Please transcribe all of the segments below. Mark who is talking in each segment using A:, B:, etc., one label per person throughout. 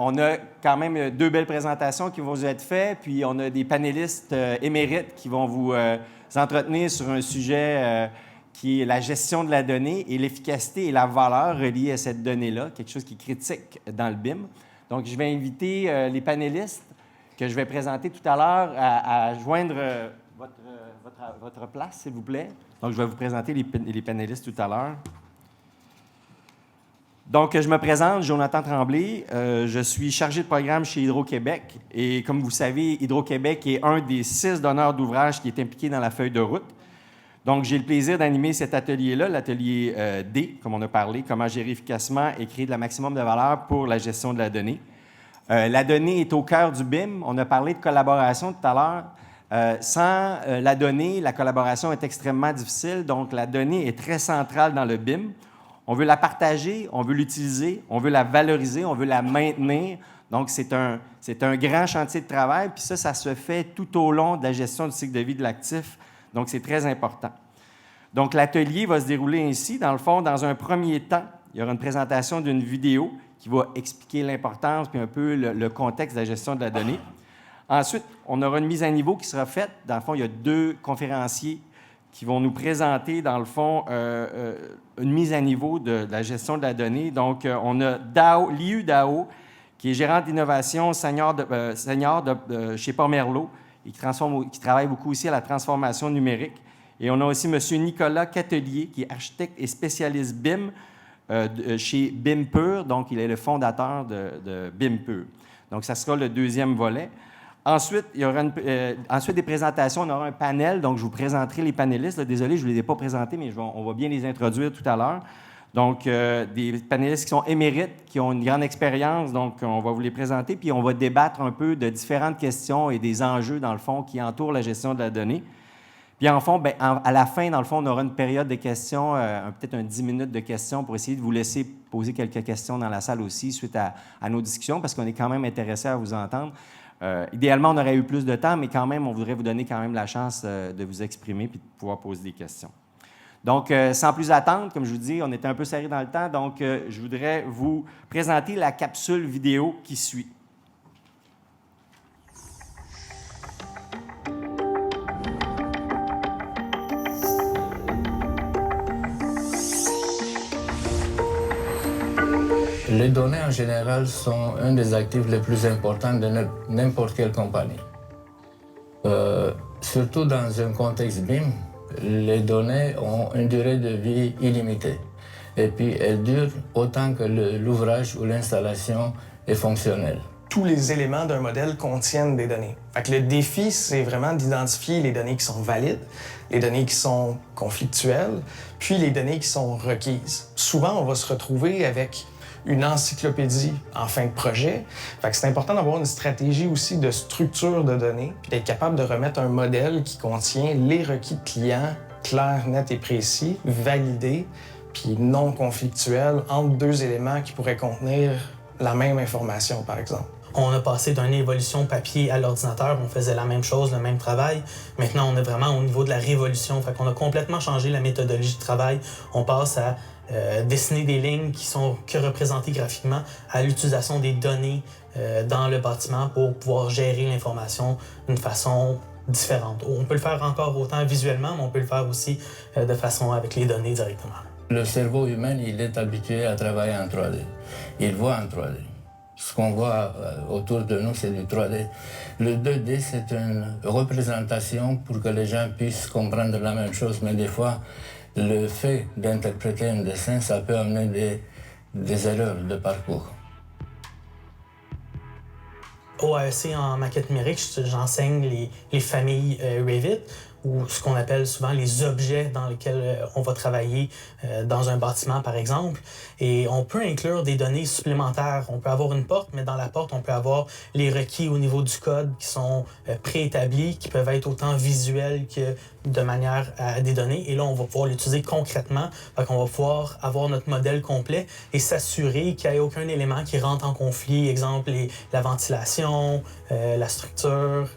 A: On a quand même 2 belles présentations qui vont vous être faites, puis on a des panélistes émérites qui vont vous entretenir sur un sujet qui est la gestion de la donnée et l'efficacité et la valeur reliée à cette donnée-là, quelque chose qui est critique dans le BIM. Donc, je vais inviter les panélistes que je vais présenter tout à l'heure à joindre votre place, s'il vous plaît. Donc, je vais vous présenter les panélistes tout à l'heure. Donc, je me présente, Jonathan Tremblay. Je suis chargé de programme chez Hydro-Québec. Et comme vous savez, Hydro-Québec est un des 6 donneurs d'ouvrages qui est impliqué dans la feuille de route. Donc, j'ai le plaisir d'animer cet atelier-là, l'atelier D, comme on a parlé, comment gérer efficacement et créer de la maximum de valeur pour la gestion de la donnée. La donnée est au cœur du BIM. On a parlé de collaboration tout à l'heure. Sans la donnée, la collaboration est extrêmement difficile. Donc, la donnée est très centrale dans le BIM. On veut la partager, on veut l'utiliser, on veut la valoriser, on veut la maintenir. Donc, c'est un grand chantier de travail. Puis ça se fait tout au long de la gestion du cycle de vie de l'actif. Donc, c'est très important. Donc, l'atelier va se dérouler ainsi. Dans le fond, dans un premier temps, il y aura une présentation d'une vidéo qui va expliquer l'importance puis un peu le contexte de la gestion de la donnée. Ensuite, on aura une mise à niveau qui sera faite. Dans le fond, il y a 2 conférenciers qui vont nous présenter, dans le fond, une mise à niveau de la gestion de la donnée. Donc, on a Liu Dao, qui est gérante d'innovation senior chez Pomerleau et qui travaille beaucoup aussi à la transformation numérique. Et on a aussi M. Nicolas Catelier, qui est architecte et spécialiste BIM chez BIM Pur. Donc, il est le fondateur de BIM Pur. Donc, ça sera le 2e volet. Ensuite, il y aura ensuite des présentations. On aura un panel. Donc, je vous présenterai les panélistes. Là, désolé, je ne les ai pas présentés, mais on va bien les introduire tout à l'heure. Donc, des panélistes qui sont émérites, qui ont une grande expérience. Donc, on va vous les présenter. Puis, on va débattre un peu de différentes questions et des enjeux, dans le fond, qui entourent la gestion de la donnée. Puis, en fond, à la fin, dans le fond, on aura une période de questions, peut-être 10 minutes de questions pour essayer de vous laisser poser quelques questions dans la salle aussi suite à nos discussions, parce qu'on est quand même intéressés à vous entendre. Idéalement, on aurait eu plus de temps, mais quand même, on voudrait vous donner quand même la chance de vous exprimer puis de pouvoir poser des questions. Donc, sans plus attendre, comme je vous dis, on était un peu serré dans le temps, donc je voudrais vous présenter la capsule vidéo qui suit.
B: Les données en général sont un des actifs les plus importants de n'importe quelle compagnie. Surtout dans un contexte BIM, les données ont une durée de vie illimitée. Et puis elles durent autant que l'ouvrage ou l'installation est fonctionnelle.
C: Tous les éléments d'un modèle contiennent des données. Fait que le défi, c'est vraiment d'identifier les données qui sont valides, les données qui sont conflictuelles, puis les données qui sont requises. Souvent, on va se retrouver avec une encyclopédie en fin de projet. Fait que c'est important d'avoir une stratégie aussi de structure de données, puis d'être capable de remettre un modèle qui contient les requis de clients, clairs, nets et précis, validés, puis non conflictuels entre 2 éléments qui pourraient contenir la même information, par exemple.
D: On a passé d'une évolution papier à l'ordinateur, on faisait la même chose, le même travail. Maintenant, on est vraiment au niveau de la révolution. Fait qu'on a complètement changé la méthodologie de travail. On passe à dessiner des lignes qui sont que représentées graphiquement à l'utilisation des données dans le bâtiment pour pouvoir gérer l'information d'une façon différente. On peut le faire encore autant visuellement, mais on peut le faire aussi de façon avec les données directement.
B: Le cerveau humain, il est habitué à travailler en 3D. Il voit en 3D. Ce qu'on voit autour de nous, c'est du 3D. Le 2D, c'est une représentation pour que les gens puissent comprendre la même chose, mais des fois, le fait d'interpréter un dessin, ça peut amener des erreurs de parcours.
D: Au AEC en maquette numérique, j'enseigne les familles Revit, ou ce qu'on appelle souvent les objets dans lesquels on va travailler dans un bâtiment, par exemple. Et on peut inclure des données supplémentaires. On peut avoir une porte, mais dans la porte, on peut avoir les requis au niveau du code qui sont préétablis, qui peuvent être autant visuels que de manière à des données. Et là, on va pouvoir l'utiliser concrètement. Fait qu'on va pouvoir avoir notre modèle complet et s'assurer qu'il n'y ait aucun élément qui rentre en conflit. Exemple, la ventilation, la structure,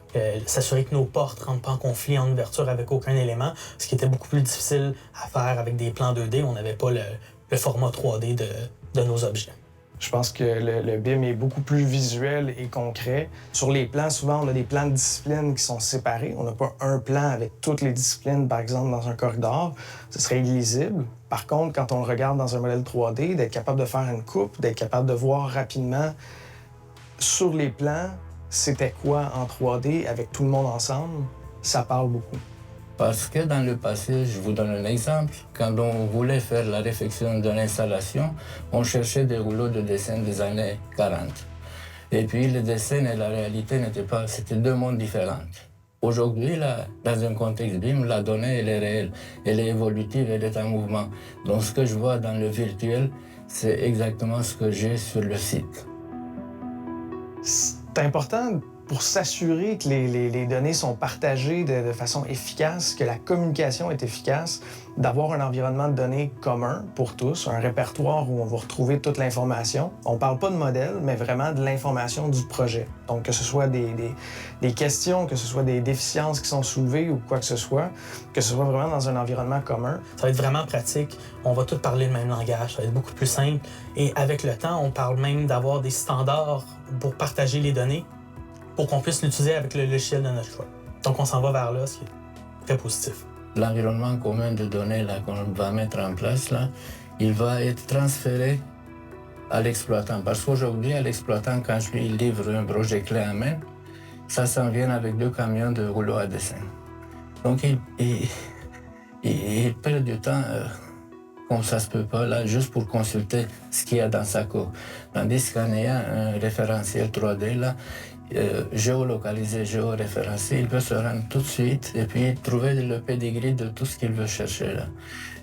D: s'assurer que nos portes ne rentrent pas en conflit, en ouverture avec aucun élément, ce qui était beaucoup plus difficile à faire avec des plans 2D. On n'avait pas le format 3D de nos objets.
C: Je pense que le BIM est beaucoup plus visuel et concret. Sur les plans, souvent, on a des plans de disciplines qui sont séparés. On n'a pas un plan avec toutes les disciplines, par exemple, dans un corridor. Ce serait illisible. Par contre, quand on le regarde dans un modèle 3D, d'être capable de faire une coupe, d'être capable de voir rapidement sur les plans c'était quoi en 3D avec tout le monde ensemble, ça parle beaucoup.
B: Parce que dans le passé, je vous donne un exemple, quand on voulait faire la réfection d'une installation, on cherchait des rouleaux de dessin des années 40. Et puis le dessin et la réalité n'étaient pas, c'était deux mondes différents. Aujourd'hui, là, dans un contexte BIM, la donnée, elle est réelle, elle est évolutive, elle est en mouvement. Donc ce que je vois dans le virtuel, c'est exactement ce que j'ai sur le site.
C: C'est important pour s'assurer que les données sont partagées de façon efficace, que la communication est efficace, d'avoir un environnement de données commun pour tous, un répertoire où on va retrouver toute l'information. On ne parle pas de modèle, mais vraiment de l'information du projet. Donc, que ce soit des questions, que ce soit des déficiences qui sont soulevées ou quoi que ce soit vraiment dans un environnement commun.
D: Ça va être vraiment pratique. On va tous parler le même langage. Ça va être beaucoup plus simple. Et avec le temps, on parle même d'avoir des standards pour partager les données pour qu'on puisse l'utiliser avec le logiciel de notre choix. Donc, on s'en va vers là, ce qui est très positif.
B: L'environnement commun de données là, qu'on va mettre en place, là, il va être transféré à l'exploitant. Parce qu'aujourd'hui, à l'exploitant, quand je lui livre un projet clé en main, ça s'en vient avec 2 camions de rouleaux à dessin. Donc, il perd du temps comme ça se peut pas, là, juste pour consulter ce qu'il y a dans sa cour. Tandis qu'en ayant un référentiel 3D, là, géolocalisé, géoréférencé, il peut se rendre tout de suite et puis trouver le pedigree de tout ce qu'il veut chercher là.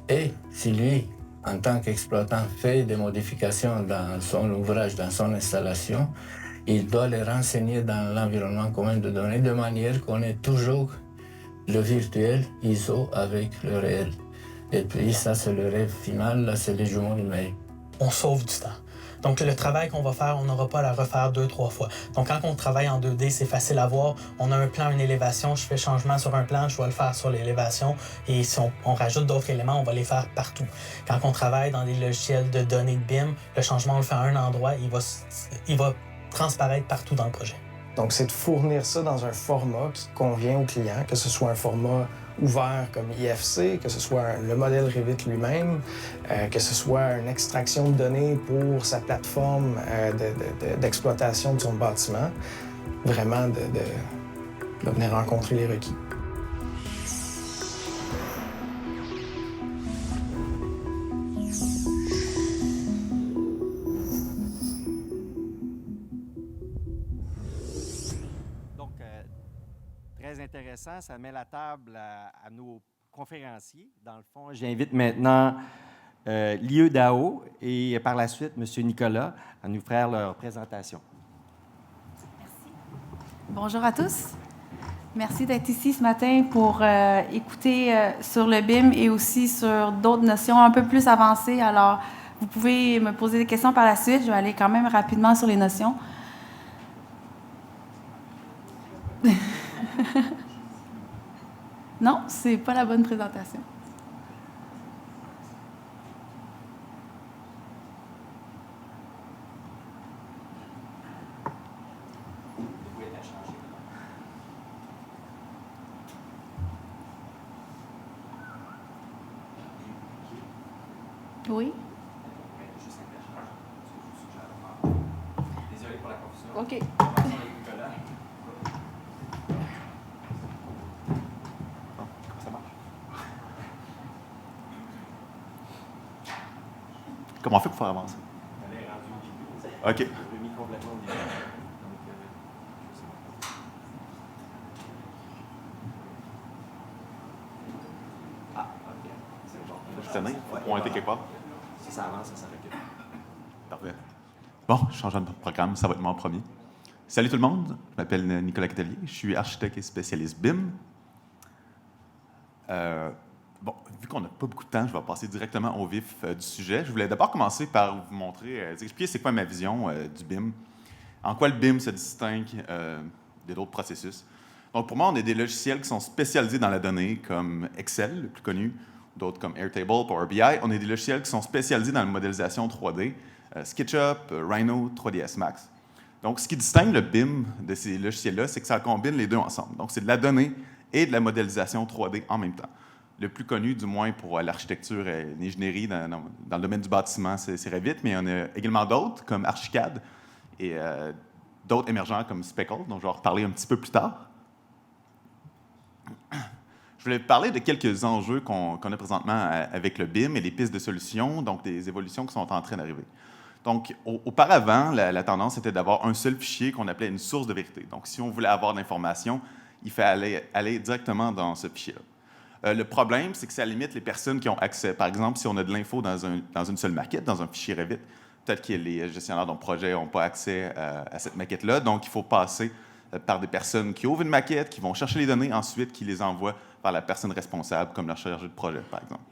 B: Et si lui, en tant qu'exploitant, fait des modifications dans son ouvrage, dans son installation, il doit les renseigner dans l'environnement commun de données de manière qu'on ait toujours le virtuel ISO avec le réel. Et puis ça, c'est le rêve final, là, c'est les jumeaux numériques.
D: On sauve du temps. Donc, le travail qu'on va faire, on n'aura pas à le refaire 2-3 fois. Donc, quand on travaille en 2D, c'est facile à voir. On a un plan, une élévation, je fais changement sur un plan, je vais le faire sur l'élévation. Et si on rajoute d'autres éléments, on va les faire partout. Quand on travaille dans des logiciels de données de BIM, le changement, on le fait à un endroit, il va transparaître partout dans le projet.
C: Donc, c'est de fournir ça dans un format qui convient au client, que ce soit un format ouvert comme IFC, que ce soit le modèle Revit lui-même, que ce soit une extraction de données pour sa plateforme d'exploitation de son bâtiment, vraiment de venir rencontrer les requis.
A: Donc, très intéressant. Ça met la table à nos conférenciers. Dans le fond, j'invite maintenant l'IE DAO et par la suite M. Nicolas à nous faire leur présentation.
E: Merci. Bonjour à tous. Merci d'être ici ce matin pour écouter sur le BIM et aussi sur d'autres notions un peu plus avancées. Alors, vous pouvez me poser des questions par la suite. Je vais aller quand même rapidement sur les notions. Non, c'est pas la bonne présentation. Oui.
A: Désolé pour la confusion.
E: OK.
F: Comment on fait pour faire avancer? OK.
A: Ah, OK. C'est bon.
F: Je tenais, il faut pointer quelque part.
A: Si ça avance, ça recule.
F: Parfait. Bon, changeant de programme, ça va être mon premier. Salut tout le monde, je m'appelle Nicolas Catelier, je suis architecte et spécialiste BIM. Bon, vu qu'on n'a pas beaucoup de temps, je vais passer directement au vif du sujet. Je voulais d'abord commencer par vous montrer, vous expliquer c'est quoi ma vision du BIM, en quoi le BIM se distingue d'autres processus. Donc pour moi, on est des logiciels qui sont spécialisés dans la donnée, comme Excel, le plus connu, d'autres comme Airtable, Power BI. On est des logiciels qui sont spécialisés dans la modélisation 3D, SketchUp, Rhino, 3ds Max. Donc, ce qui distingue le BIM de ces logiciels-là, c'est que ça combine les deux ensemble. Donc, c'est de la donnée et de la modélisation 3D en même temps. Le plus connu, du moins pour l'architecture et l'ingénierie dans le domaine du bâtiment, c'est Revit, mais il y en a également d'autres, comme Archicad, et d'autres émergents comme Speckle, dont je vais reparler un petit peu plus tard. Je voulais parler de quelques enjeux qu'on a présentement avec le BIM et les pistes de solutions, donc des évolutions qui sont en train d'arriver. Donc, auparavant, la tendance était d'avoir un seul fichier qu'on appelait une source de vérité. Donc, si on voulait avoir de l'information, il fallait aller directement dans ce fichier-là. Le problème, c'est que ça limite les personnes qui ont accès. Par exemple, si on a de l'info dans une seule maquette, dans un fichier Revit, peut-être que les gestionnaires de projet n'ont pas accès à cette maquette-là, donc il faut passer par des personnes qui ouvrent une maquette, qui vont chercher les données, ensuite qui les envoient par la personne responsable, comme leur chargé de projet, par exemple.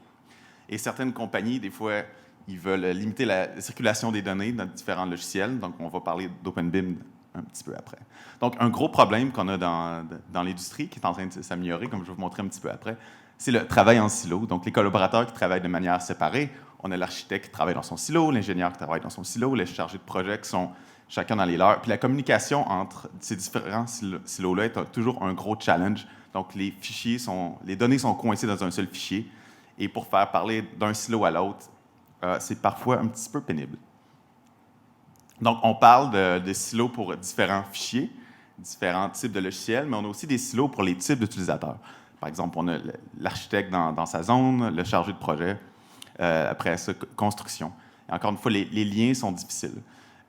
F: Et certaines compagnies, des fois, ils veulent limiter la circulation des données dans différents logiciels, donc on va parler d'OpenBIM un petit peu après. Donc, un gros problème qu'on a dans l'industrie, qui est en train de s'améliorer, comme je vais vous montrer un petit peu après, c'est le travail en silo. Donc, les collaborateurs qui travaillent de manière séparée, on a l'architecte qui travaille dans son silo, l'ingénieur qui travaille dans son silo, les chargés de projet qui sont chacun dans les leurs. Puis la communication entre ces différents silos-là est toujours un gros challenge. Donc, les données sont coincées dans un seul fichier. Et pour faire parler d'un silo à l'autre, c'est parfois un petit peu pénible. Donc, on parle de silos pour différents fichiers, différents types de logiciels, mais on a aussi des silos pour les types d'utilisateurs. Par exemple, on a l'architecte dans sa zone, le chargé de projet, après ça, construction. Et encore une fois, les liens sont difficiles.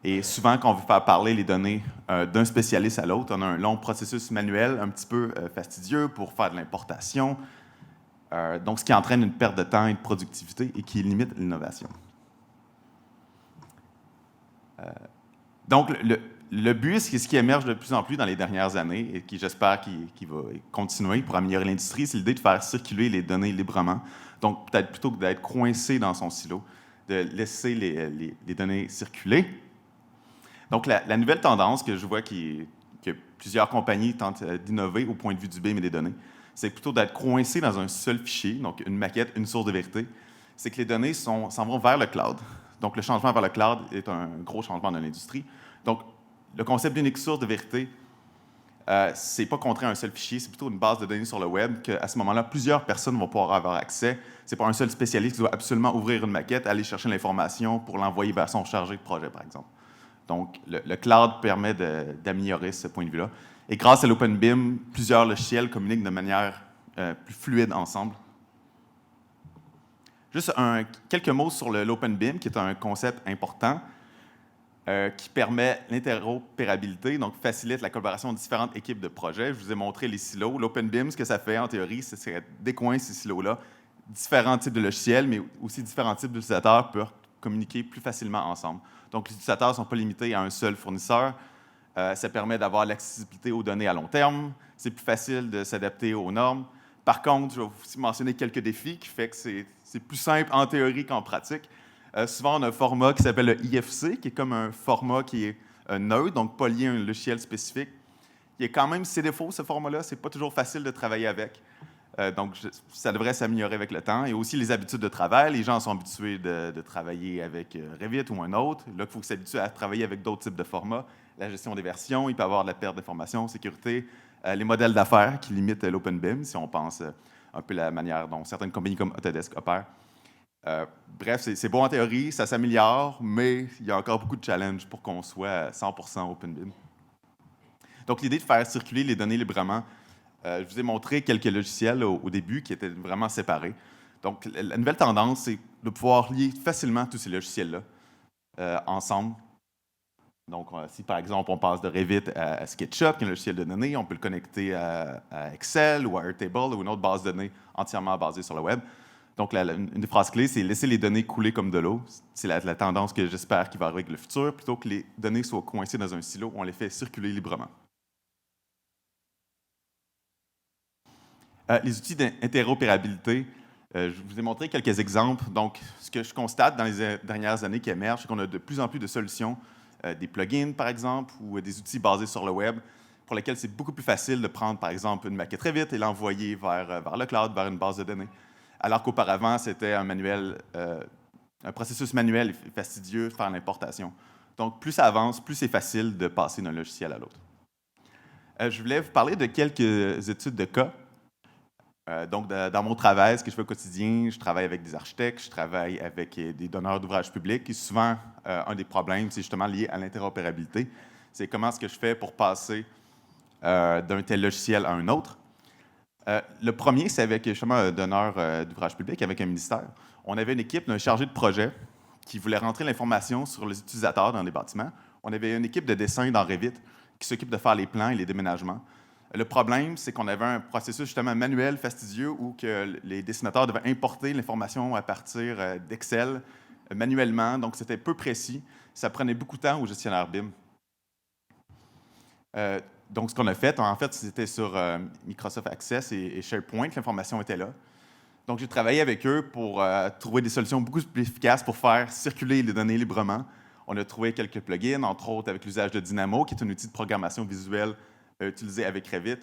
F: Et souvent, quand on veut faire parler les données d'un spécialiste à l'autre, on a un long processus manuel un petit peu fastidieux pour faire de l'importation, donc ce qui entraîne une perte de temps et de productivité et qui limite l'innovation. Donc, le but, c'est ce qui émerge de plus en plus dans les dernières années et qui, j'espère, qui va continuer pour améliorer l'industrie, c'est l'idée de faire circuler les données librement. Donc, peut-être plutôt que d'être coincé dans son silo, de laisser les données circuler. Donc, la nouvelle tendance que je vois que plusieurs compagnies tentent d'innover au point de vue du BIM et des données, c'est plutôt d'être coincé dans un seul fichier, donc une maquette, une source de vérité. C'est que les données s'en vont vers le cloud. Donc, le changement vers le cloud est un gros changement dans l'industrie. Donc, le concept d'unique source de vérité, c'est pas contraint à un seul fichier, c'est plutôt une base de données sur le web qu'à ce moment-là, plusieurs personnes vont pouvoir avoir accès. C'est pas un seul spécialiste qui doit absolument ouvrir une maquette, aller chercher l'information pour l'envoyer vers son chargé de projet, par exemple. Donc, le cloud permet d'améliorer ce point de vue-là. Et grâce à l'OpenBIM, plusieurs logiciels communiquent de manière plus fluide ensemble. Juste quelques mots sur l'OpenBIM, qui est un concept important qui permet l'interopérabilité, donc facilite la collaboration de différentes équipes de projet. Je vous ai montré les silos. L'OpenBIM, ce que ça fait en théorie, c'est décoincer ces silos-là. Différents types de logiciels, mais aussi différents types d'utilisateurs peuvent communiquer plus facilement ensemble. Donc, les utilisateurs ne sont pas limités à un seul fournisseur. Ça permet d'avoir l'accessibilité aux données à long terme. C'est plus facile de s'adapter aux normes. Par contre, je vais aussi mentionner quelques défis qui font que c'est plus simple en théorie qu'en pratique. Souvent, on a un format qui s'appelle le IFC, qui est comme un format qui est neutre, donc pas lié à un logiciel spécifique. Il y a quand même ses défauts, ce format-là. C'est pas toujours facile de travailler avec. Donc, ça devrait s'améliorer avec le temps. Et aussi les habitudes de travail. Les gens sont habitués de travailler avec Revit ou un autre. Là, il faut s'habituer à travailler avec d'autres types de formats. La gestion des versions, il peut y avoir de la perte d'informations, sécurité. Les modèles d'affaires qui limitent l'OpenBIM, si on pense un peu la manière dont certaines compagnies comme Autodesk opèrent. Bref, c'est bon en théorie, ça s'améliore, mais il y a encore beaucoup de challenges pour qu'on soit à 100% OpenBIM. Donc, l'idée de faire circuler les données librement, je vous ai montré quelques logiciels au début qui étaient vraiment séparés. Donc, la nouvelle tendance, c'est de pouvoir lier facilement tous ces logiciels-là ensemble. Donc, si par exemple, on passe de Revit à SketchUp, qui est un logiciel de données, on peut le connecter à Excel ou à Airtable ou une autre base de données entièrement basée sur le web. Donc, une des phrases clés, c'est laisser les données couler comme de l'eau. C'est la tendance que j'espère qui va arriver avec le futur, plutôt que les données soient coincées dans un silo, on les fait circuler librement. Les outils d'interopérabilité, je vous ai montré quelques exemples. Donc, ce que je constate dans les dernières années qui émergent, c'est qu'on a de plus en plus de solutions, des plugins, par exemple, ou des outils basés sur le web, pour lesquels c'est beaucoup plus facile de prendre, par exemple, une maquette Revit et l'envoyer vers le cloud, vers une base de données. Alors qu'auparavant, c'était un manuel un processus manuel est fastidieux de faire l'importation. Donc, plus ça avance, plus c'est facile de passer d'un logiciel à l'autre. Je voulais vous parler de quelques études de cas. Donc, dans mon travail, ce que je fais au quotidien, je travaille avec des architectes, je travaille avec des donneurs d'ouvrages publics. Et souvent, un des problèmes, c'est justement lié à l'interopérabilité. C'est comment est-ce que je fais pour passer d'un tel logiciel à un autre. Le premier, c'est avec justement un donneur d'ouvrages publics, avec un ministère. On avait une équipe d'un chargé de projet qui voulait rentrer l'information sur les utilisateurs dans les bâtiments. On avait une équipe de dessin dans Revit qui s'occupe de faire les plans et les déménagements. Le problème, c'est qu'on avait un processus justement manuel, fastidieux, où que les dessinateurs devaient importer l'information à partir d'Excel manuellement. Donc, c'était peu précis. Ça prenait beaucoup de temps au gestionnaire BIM. Donc, ce qu'on a fait, c'était sur Microsoft Access et SharePoint. L'information était là. Donc, j'ai travaillé avec eux pour trouver des solutions beaucoup plus efficaces pour faire circuler les données librement. On a trouvé quelques plugins, entre autres avec l'usage de Dynamo, qui est un outil de programmation visuelle utilisé avec Revit,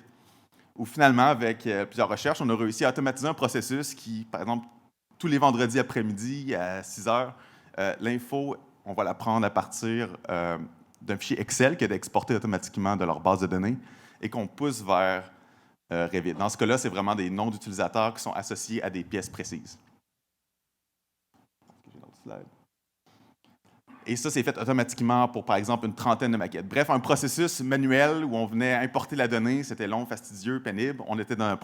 F: où finalement, avec plusieurs recherches, on a réussi à automatiser un processus qui, par exemple, tous les vendredis après-midi à 6 heures, l'info, on va la prendre à partir d'un fichier Excel qui est exporté automatiquement de leur base de données et qu'on pousse vers Revit. Dans ce cas-là, c'est vraiment des noms d'utilisateurs qui sont associés à des pièces précises. Et ça, c'est fait automatiquement pour, par exemple, une trentaine de maquettes. Bref, un processus manuel où on venait importer la donnée, c'était long, fastidieux, pénible. On était dans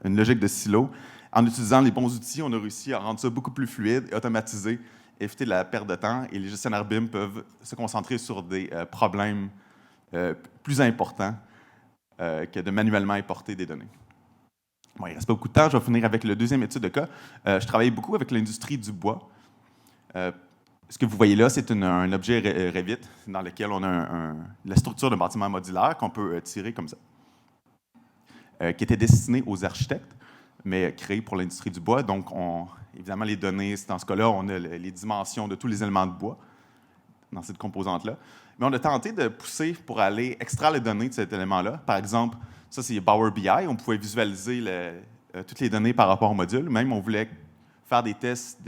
F: une logique de silo. En utilisant les bons outils, on a réussi à rendre ça beaucoup plus fluide et automatisé, éviter la perte de temps. Et les gestionnaires BIM peuvent se concentrer sur des problèmes plus importants que de manuellement importer des données. Bon, il ne reste pas beaucoup de temps. Je vais finir avec le deuxième étude de cas. Je travaille beaucoup avec l'industrie du bois. Ce que vous voyez là, c'est un objet Revit dans lequel on a la structure d'un bâtiment modulaire qu'on peut tirer comme ça, qui était destiné aux architectes, mais créé pour l'industrie du bois. Donc, évidemment, les données, dans ce cas-là, on a les dimensions de tous les éléments de bois dans cette composante-là. Mais on a tenté de pousser pour aller extraire les données de cet élément-là. Par exemple, ça, c'est Power BI. On pouvait visualiser toutes les données par rapport au module. Même, on voulait faire des tests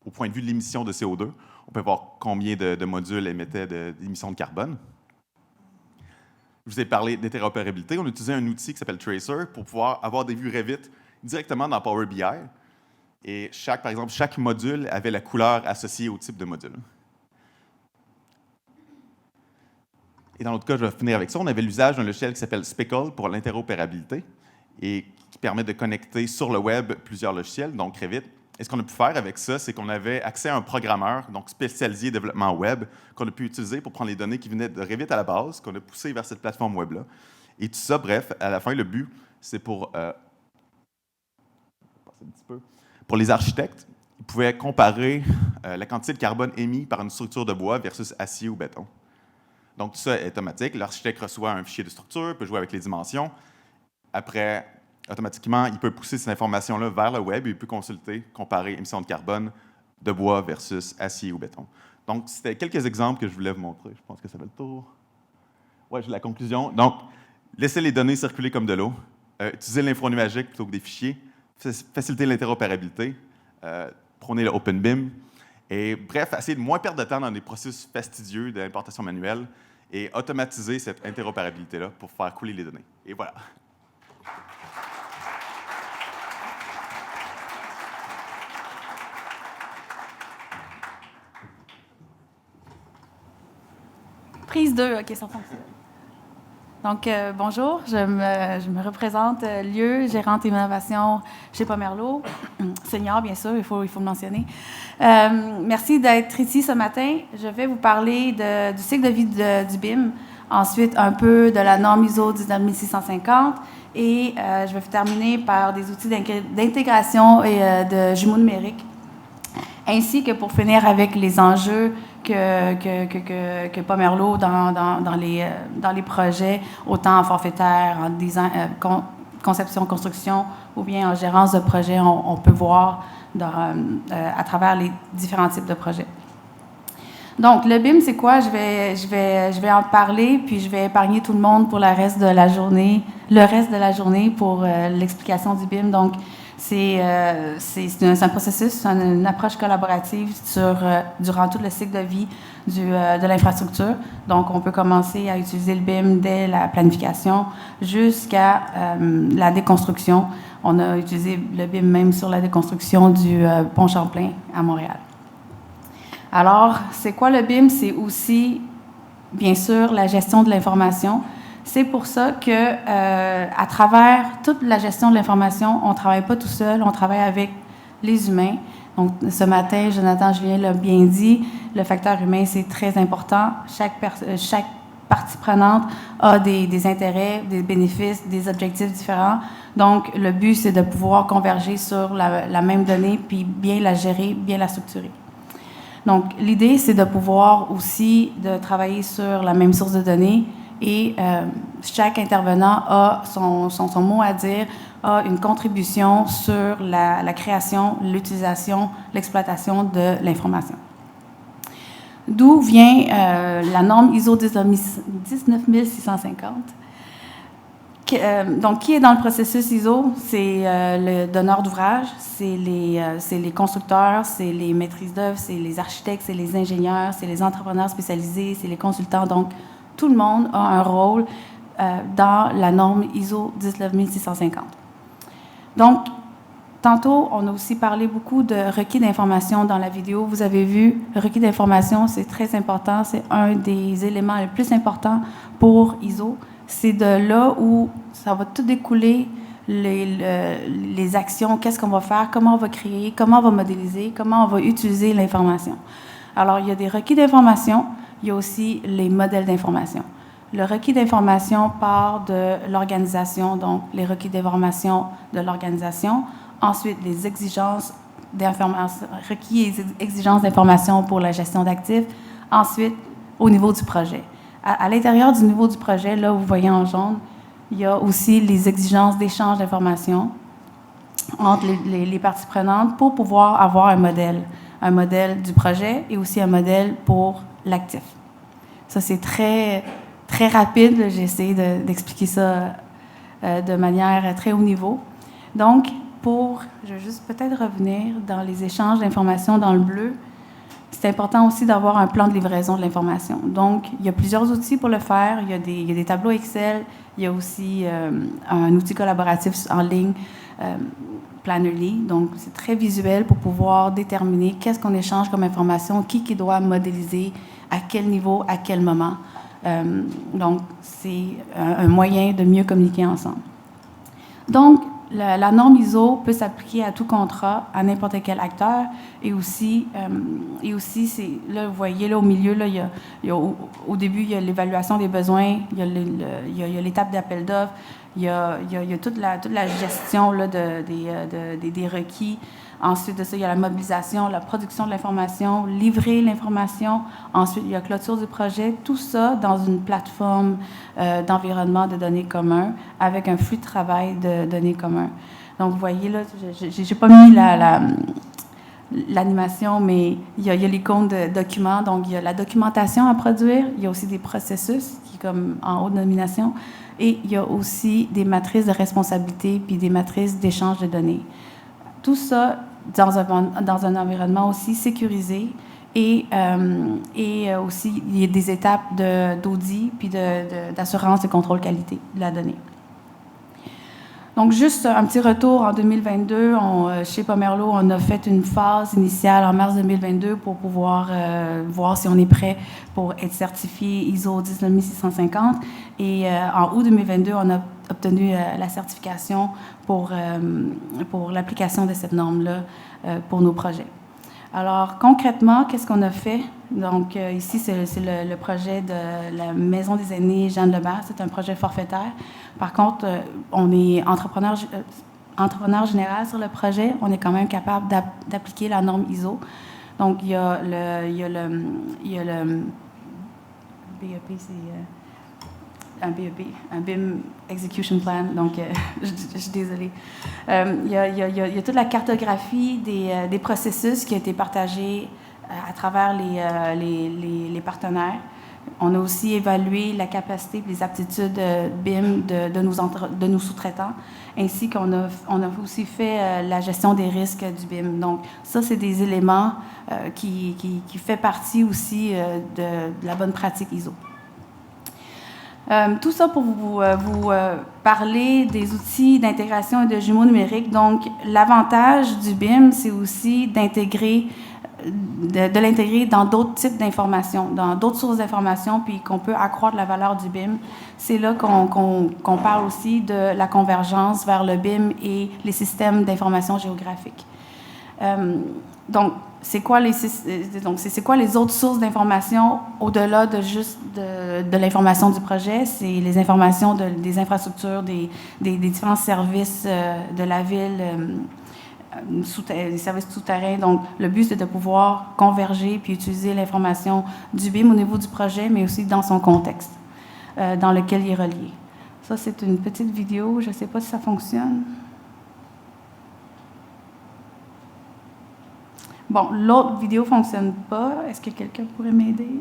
F: au point de vue de l'émission de CO2. On peut voir combien de modules émettaient d'émissions de carbone. Je vous ai parlé d'interopérabilité. On utilisait un outil qui s'appelle Tracer pour pouvoir avoir des vues Revit directement dans Power BI. Et par exemple, chaque module avait la couleur associée au type de module. Et dans l'autre cas, je vais finir avec ça. On avait l'usage d'un logiciel qui s'appelle Speckle pour l'interopérabilité et qui permet de connecter sur le web plusieurs logiciels, donc Revit. Et ce qu'on a pu faire avec ça, c'est qu'on avait accès à un programmeur, donc spécialisé développement web, qu'on a pu utiliser pour prendre les données qui venaient de Revit à la base, qu'on a poussé vers cette plateforme web-là. Et tout ça, bref, à la fin, le but, c'est pour les architectes, ils pouvaient comparer la quantité de carbone émis par une structure de bois versus acier ou béton. Donc, tout ça est automatique. L'architecte reçoit un fichier de structure, peut jouer avec les dimensions. Après, automatiquement, il peut pousser cette information-là vers le web et il peut consulter, comparer émissions de carbone de bois versus acier ou béton. Donc, c'était quelques exemples que je voulais vous montrer. Je pense que ça fait le tour. Oui, j'ai la conclusion. Donc, laissez les données circuler comme de l'eau. Utilisez l'infonuagique plutôt que des fichiers. Faciliter l'interopérabilité. Prôner le OpenBIM. Et bref, essayer de moins perdre de temps dans des processus fastidieux d'importation manuelle et automatiser cette interopérabilité-là pour faire couler les données. Et voilà.
E: Prise 2, OK, ça fonctionne. Donc, bonjour, je me représente, lieu, gérante innovation chez Pomerleau, senior, bien sûr, il faut le mentionner. Merci d'être ici ce matin. Je vais vous parler du cycle de vie du BIM, ensuite un peu de la norme ISO 19650 et je vais terminer par des outils d'intégration et de jumeaux numériques, ainsi que pour finir avec les enjeux que Pomerleau dans les projets, autant en forfaitaire, en design, conception, construction, ou bien en gérance de projet, on peut voir à travers les différents types de projets. Donc, le BIM, c'est quoi? Je vais en parler, puis je vais épargner tout le monde pour le reste de la journée pour l'explication du BIM. Donc, C'est un processus, une approche collaborative durant tout le cycle de vie de l'infrastructure. Donc, on peut commencer à utiliser le BIM dès la planification jusqu'à la déconstruction. On a utilisé le BIM même sur la déconstruction du pont Champlain à Montréal. Alors, c'est quoi le BIM? C'est aussi, bien sûr, la gestion de l'information. C'est pour ça que, à travers toute la gestion de l'information, on ne travaille pas tout seul, on travaille avec les humains. Donc, ce matin, Jonathan Julien l'a bien dit, le facteur humain, c'est très important. Chaque partie prenante a des intérêts, des bénéfices, des objectifs différents. Donc, le but, c'est de pouvoir converger sur la même donnée, puis bien la gérer, bien la structurer. Donc, l'idée, c'est de pouvoir aussi de travailler sur la même source de données et chaque intervenant a son mot à dire, a une contribution sur la création, l'utilisation, l'exploitation de l'information. D'où vient la norme ISO 19650. Donc, qui est dans le processus ISO? C'est le donneur d'ouvrage, c'est les constructeurs, c'est les maîtrises d'œuvre, c'est les architectes, c'est les ingénieurs, c'est les entrepreneurs spécialisés, c'est les consultants. Donc, tout le monde a un rôle dans la norme ISO 19650. Donc, tantôt, on a aussi parlé beaucoup de requis d'information dans la vidéo. Vous avez vu, le requis d'information, c'est très important. C'est un des éléments les plus importants pour ISO. C'est de là où ça va tout découler, les actions, qu'est-ce qu'on va faire, comment on va créer, comment on va modéliser, comment on va utiliser l'information. Alors, il y a des requis d'information, il y a aussi les modèles d'information. Le requis d'information part de l'organisation, donc les requis d'information de l'organisation. Ensuite, les exigences d'information, requis et exigences d'information pour la gestion d'actifs. Ensuite, au niveau du projet. À l'intérieur du niveau du projet, là, vous voyez en jaune, il y a aussi les exigences d'échange d'informations entre les parties prenantes pour pouvoir avoir un modèle du projet et aussi un modèle pour l'actif. Ça, c'est très, très rapide. J'ai essayé d'expliquer ça de manière très haut niveau. Donc, je vais juste peut-être revenir dans les échanges d'informations dans le bleu. C'est important aussi d'avoir un plan de livraison de l'information. Donc, il y a plusieurs outils pour le faire. Il y a des tableaux Excel. Il y a aussi un outil collaboratif en ligne, Plannerly. Donc, c'est très visuel pour pouvoir déterminer qu'est-ce qu'on échange comme information, qui doit modéliser, à quel niveau, à quel moment. Donc, c'est un moyen de mieux communiquer ensemble. Donc, la norme ISO peut s'appliquer à tout contrat, à n'importe quel acteur, et aussi là, vous voyez, là, au milieu, là, au début, il y a l'évaluation des besoins, il y a l'étape d'appel d'offres, il y a toute la gestion là, des requis. Ensuite de ça, il y a la mobilisation, la production de l'information, livrer l'information. Ensuite, il y a clôture du projet. Tout ça dans une plateforme d'environnement de données commun avec un flux de travail de données commun. Donc, vous voyez, là, je n'ai pas mis l'animation, mais il y a l'icône de documents. Donc, il y a la documentation à produire. Il y a aussi des processus qui est comme en haut de nomination. Et il y a aussi des matrices de responsabilité puis des matrices d'échange de données. Tout ça dans un environnement aussi sécurisé et aussi il y a des étapes d'audit puis d'assurance et contrôle qualité de la donnée. Donc, juste un petit retour en 2022, chez Pomerleau, on a fait une phase initiale en mars 2022 pour pouvoir voir si on est prêt pour être certifié ISO 19650. Et en août 2022, on a obtenu la certification pour l'application de cette norme-là pour nos projets. Alors, concrètement, qu'est-ce qu'on a fait? Donc, ici, c'est le projet de la Maison des aînés Jeanne Lebert. C'est un projet forfaitaire. Par contre, on est entrepreneur général sur le projet. On est quand même capable d'appliquer la norme ISO. Donc, il y a le BEP, c'est un BEP, un BIM Execution Plan. Donc, je suis désolée. Il y a toute la cartographie des processus qui a été partagée à travers les partenaires. On a aussi évalué la capacité et les aptitudes BIM de nos sous-traitants, ainsi qu'on a aussi fait la gestion des risques du BIM. Donc, ça, c'est des éléments qui fait partie aussi de la bonne pratique ISO. Tout ça pour vous parler des outils d'intégration et de jumeaux numériques. Donc, l'avantage du BIM, c'est aussi d'intégrer de l'intégrer dans d'autres types d'informations, dans d'autres sources d'informations, puis qu'on peut accroître la valeur du BIM. C'est là qu'on parle aussi de la convergence vers le BIM et les systèmes d'information géographique. Donc, c'est quoi les autres sources d'informations au-delà de juste de l'information du projet? C'est les informations des infrastructures, des différents services de la ville, les services souterrains. Donc, le but, c'est de pouvoir converger puis utiliser l'information du BIM au niveau du projet, mais aussi dans son contexte dans lequel il est relié. Ça, c'est une petite vidéo. Je ne sais pas si ça fonctionne. Bon, l'autre vidéo ne fonctionne pas. Est-ce que quelqu'un pourrait m'aider?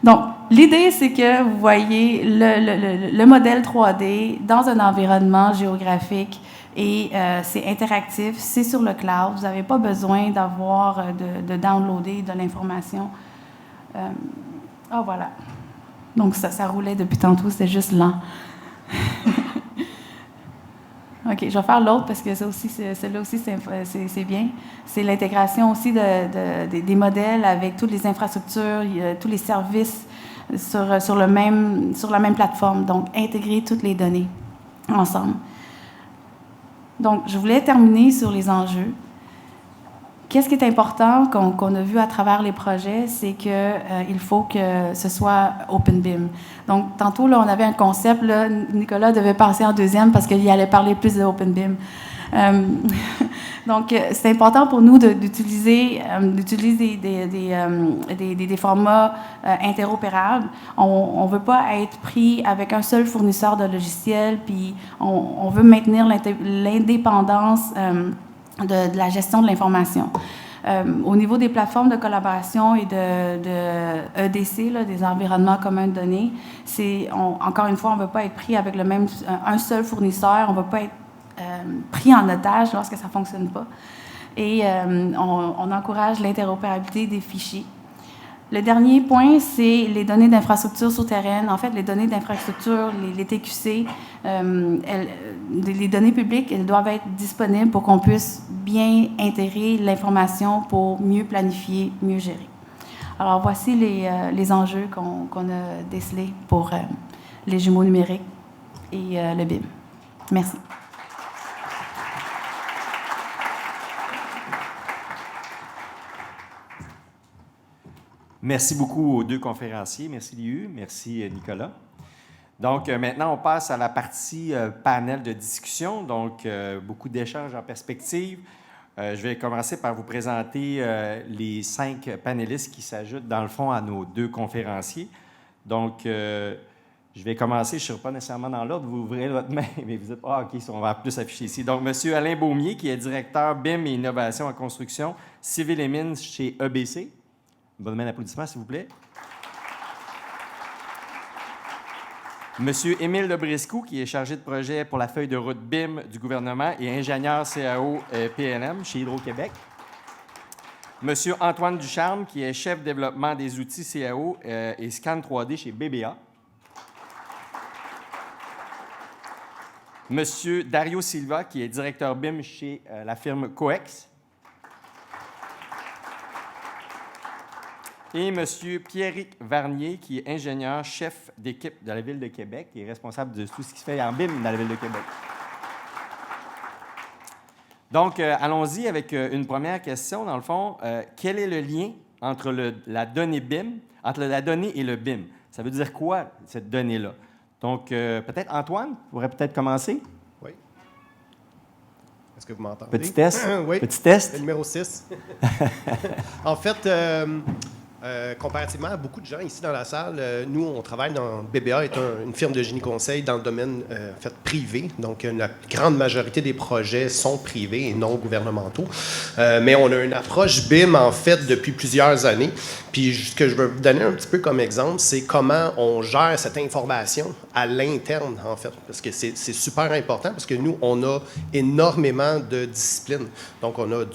E: Donc, l'idée, c'est que vous voyez le modèle 3D dans un environnement géographique et c'est interactif, c'est sur le cloud. Vous n'avez pas besoin d'avoir de downloader de l'information. Voilà. Donc, ça roulait depuis tantôt, c'est juste lent. OK, je vais faire l'autre parce que celle-là aussi, c'est bien. C'est l'intégration aussi des modèles avec toutes les infrastructures, tous les services sur la même plateforme. Donc, intégrer toutes les données ensemble. Donc, je voulais terminer sur les enjeux. Qu'est-ce qui est important qu'on a vu à travers les projets, c'est qu'il faut que ce soit OpenBIM. Donc, tantôt, là, on avait un concept, là, Nicolas devait passer en deuxième parce qu'il allait parler plus de OpenBIM. Donc, c'est important pour nous d'utiliser des formats interopérables. On ne veut pas être pris avec un seul fournisseur de logiciels, puis on veut maintenir l'indépendance de la gestion de l'information. Au niveau des plateformes de collaboration et de EDC, là, des environnements communs de données, encore une fois, on ne veut pas être pris avec un seul fournisseur, on ne veut pas être pris en otage lorsque ça ne fonctionne pas. Et on encourage l'interopérabilité des fichiers. Le dernier point, c'est les données d'infrastructure souterraines. En fait, les données d'infrastructure, les TQC, les données publiques, elles doivent être disponibles pour qu'on puisse bien intégrer l'information pour mieux planifier, mieux gérer. Alors, voici les enjeux qu'on a décelés pour les jumeaux numériques et le BIM. Merci.
A: Merci beaucoup aux deux conférenciers. Merci Liu, merci Nicolas. Donc, maintenant, on passe à la partie panel de discussion, donc beaucoup d'échanges en perspective. Je vais commencer par vous présenter les 5 panélistes qui s'ajoutent, dans le fond, à nos 2 conférenciers. Donc, je vais commencer, je ne serai pas nécessairement dans l'ordre, vous ouvrez votre main, mais vous dites « Ah, OK, on va plus afficher ici ». Donc, M. Alain Beaumier, qui est directeur BIM et Innovation en construction, Civil et Mines chez EBC. Bonne main d'applaudissement, s'il vous plaît. Monsieur Émile Lebriscou, qui est chargé de projet pour la feuille de route BIM du gouvernement et ingénieur CAO PNM chez Hydro-Québec. Monsieur Antoine Ducharme, qui est chef développement des outils CAO et scan 3D chez BBA. Monsieur Dario Silva, qui est directeur BIM chez la firme Coex. Et M. Pierrick Varnier, qui est ingénieur-chef d'équipe de la Ville de Québec et responsable de tout ce qui se fait en BIM dans la Ville de Québec. Donc, allons-y avec une première question. Dans le fond, quel est le lien entre la donnée BIM, entre la donnée et le BIM? Ça veut dire quoi, cette donnée-là? Donc, peut-être Antoine pourrait peut-être commencer?
G: Oui. Est-ce que vous m'entendez?
A: Petit test.
G: Oui.
A: Petit test.
G: Le numéro 6. En fait, Comparativement à beaucoup de gens ici dans la salle, nous, on travaille dans... BBA est une firme de génie conseil dans le domaine en fait, privé. Donc, la grande majorité des projets sont privés et non gouvernementaux. Mais on a une approche BIM, en fait, depuis plusieurs années. Puis, ce que je veux vous donner un petit peu comme exemple, c'est comment on gère cette information à l'interne, en fait. Parce que c'est super important, parce que nous, on a énormément de disciplines. Donc, on a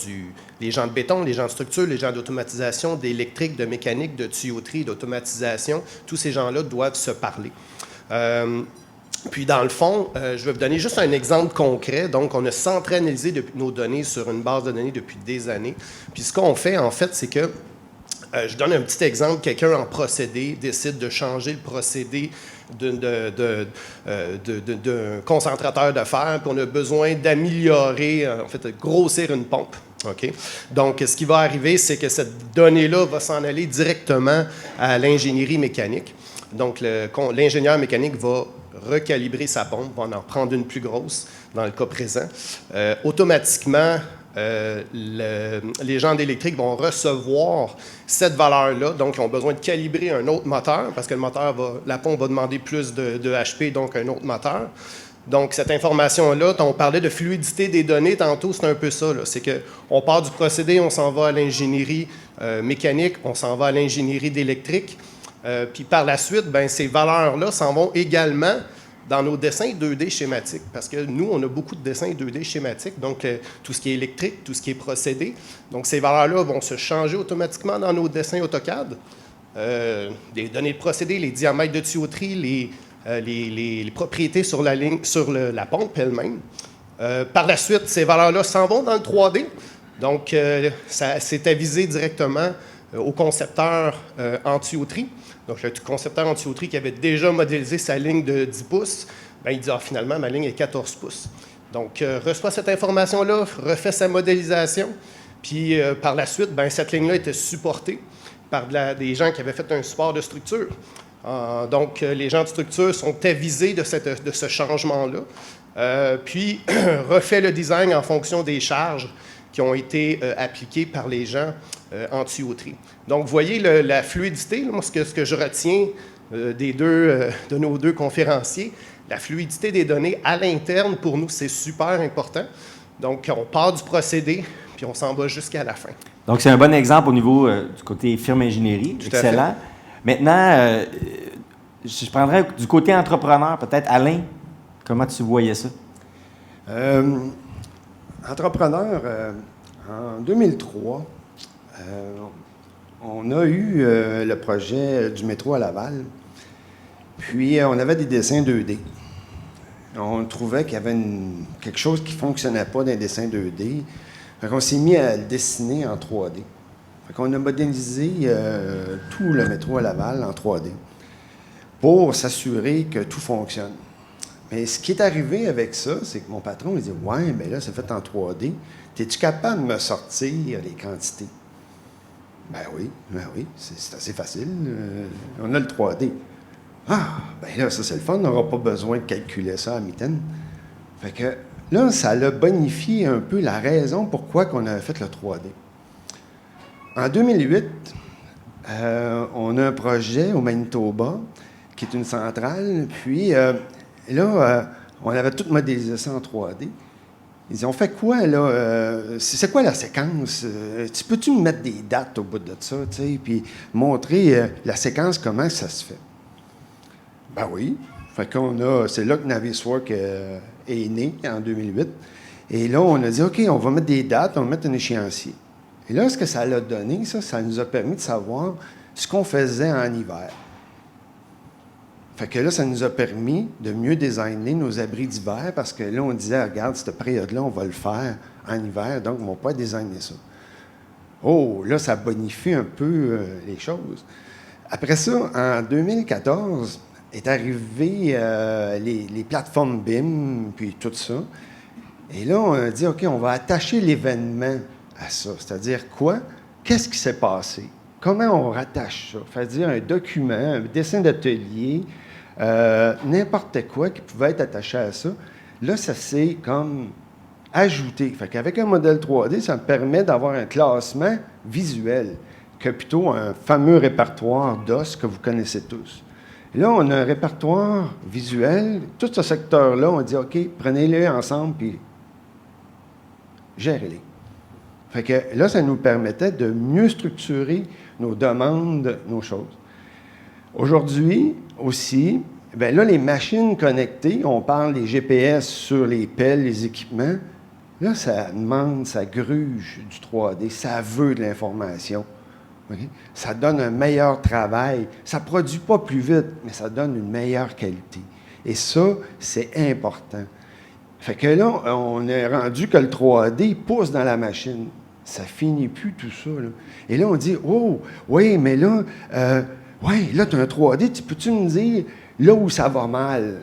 G: les gens de béton, les gens de structure, les gens d'automatisation, d'électrique, de mécanique, de tuyauterie, d'automatisation. Tous ces gens-là doivent se parler. Puis, dans le fond, je vais vous donner juste un exemple concret. Donc, on a centralisé nos données sur une base de données depuis des années. Puis, ce qu'on fait, en fait, c'est que, je donne un petit exemple, quelqu'un en procédé décide de changer le procédé d'un concentrateur de fer, puis on a besoin d'améliorer, en fait, de grossir une pompe. OK? Donc, ce qui va arriver, c'est que cette donnée-là va s'en aller directement à l'ingénierie mécanique. Donc, l'ingénieur mécanique va recalibrer sa pompe, va en prendre une plus grosse, dans le cas présent. Automatiquement, les gens d'électrique vont recevoir cette valeur-là. Donc, ils ont besoin de calibrer un autre moteur, parce que la pompe va demander plus de HP, donc un autre moteur. Donc, cette information-là, on parlait de fluidité des données tantôt, c'est un peu ça. C'est qu'on part du procédé, on s'en va à l'ingénierie mécanique, on s'en va à l'ingénierie d'électrique. Puis par la suite, ces valeurs-là s'en vont également dans nos dessins 2D schématiques. Parce que nous, on a beaucoup de dessins 2D schématiques, donc tout ce qui est électrique, tout ce qui est procédé. Donc, ces valeurs-là vont se changer automatiquement dans nos dessins AutoCAD. Les données de procédé, les diamètres de tuyauterie, les propriétés sur la ligne, sur la pompe elle-même. Par la suite, ces valeurs-là s'en vont dans le 3D. Donc, c'est avisé directement au concepteur en tuyauterie. Donc, le concepteur en tuyauterie qui avait déjà modélisé sa ligne de 10 pouces, il dit finalement, ma ligne est 14 pouces. Donc, reçoit cette information-là, refait sa modélisation, puis par la suite, cette ligne-là était supportée par des gens qui avaient fait un support de structure. Donc, les gens de structure sont avisés de ce changement-là, puis refait le design en fonction des charges qui ont été appliquées par les gens en tuyauterie. Donc, vous voyez la fluidité, là, moi, ce que je retiens de nos deux conférenciers, la fluidité des données à l'interne, pour nous, c'est super important. Donc, on part du procédé, puis on s'en va jusqu'à la fin.
A: Donc, c'est un bon exemple au niveau du côté firme ingénierie.
G: Tout
A: excellent. Maintenant, je prendrais du côté entrepreneur, peut-être. Alain, comment tu voyais ça?
H: Entrepreneur, en 2003, on a eu le projet du métro à Laval. Puis, on avait des dessins 2D. On trouvait qu'il y avait quelque chose qui ne fonctionnait pas dans les dessins 2D. Fait qu'on s'est mis à le dessiner en 3D. Fait qu'on a modélisé tout le métro à Laval en 3D pour s'assurer que tout fonctionne. Mais ce qui est arrivé avec ça, c'est que mon patron il dit « Ouais, mais là, c'est fait en 3D. Es-tu capable de me sortir les quantités? » Ben oui, c'est assez facile. On a le 3D. Ah, ben là, ça, c'est le fun. On n'aura pas besoin de calculer ça à mitaine. Fait que là, ça a bonifié un peu la raison pourquoi on avait fait le 3D. En 2008, on a un projet au Manitoba qui est une centrale. Puis là, on avait tout modélisé ça en 3D. Ils disent, on fait quoi, là? C'est quoi la séquence? Tu peux-tu me mettre des dates au bout de ça, tu sais, puis montrer la séquence, comment ça se fait? Ben oui. Fait c'est là que Navisworks est né, en 2008. Et là, on a dit, OK, on va mettre des dates, on va mettre un échéancier. Et là, ce que ça l'a donné, ça nous a permis de savoir ce qu'on faisait en hiver. Fait que là, ça nous a permis de mieux designer nos abris d'hiver parce que là, on disait, regarde, cette période-là, on va le faire en hiver, donc on ne va pas designer ça. Oh, là, ça bonifie un peu les choses. Après ça, en 2014, est arrivé les plateformes BIM, puis tout ça. Et là, on a dit, OK, on va attacher l'événement à ça. C'est-à-dire quoi? Qu'est-ce qui s'est passé? Comment on rattache ça? C'est-à-dire un document, un dessin d'atelier, n'importe quoi qui pouvait être attaché à ça. Là, ça s'est comme ajouté. Fait qu'avec un modèle 3D, ça me permet d'avoir un classement visuel. que plutôt un fameux répertoire d'os que vous connaissez tous. Et là, on a un répertoire visuel. Tout ce secteur-là, on dit, OK, prenez-les ensemble, puis gérez-les. Fait que là, ça nous permettait de mieux structurer nos demandes, nos choses. Aujourd'hui, aussi, bien là, les machines connectées, on parle des GPS sur les pelles, les équipements, là, ça demande, ça gruge du 3D, ça veut de l'information. Okay? Ça donne un meilleur travail. Ça ne produit pas plus vite, mais ça donne une meilleure qualité. Et ça, c'est important. Fait que là, on est rendu que le 3D pousse dans la machine. Ça finit plus tout ça, là. Et là, on dit, oh, oui, mais là, là, tu as un 3D, peux-tu me dire là où ça va mal?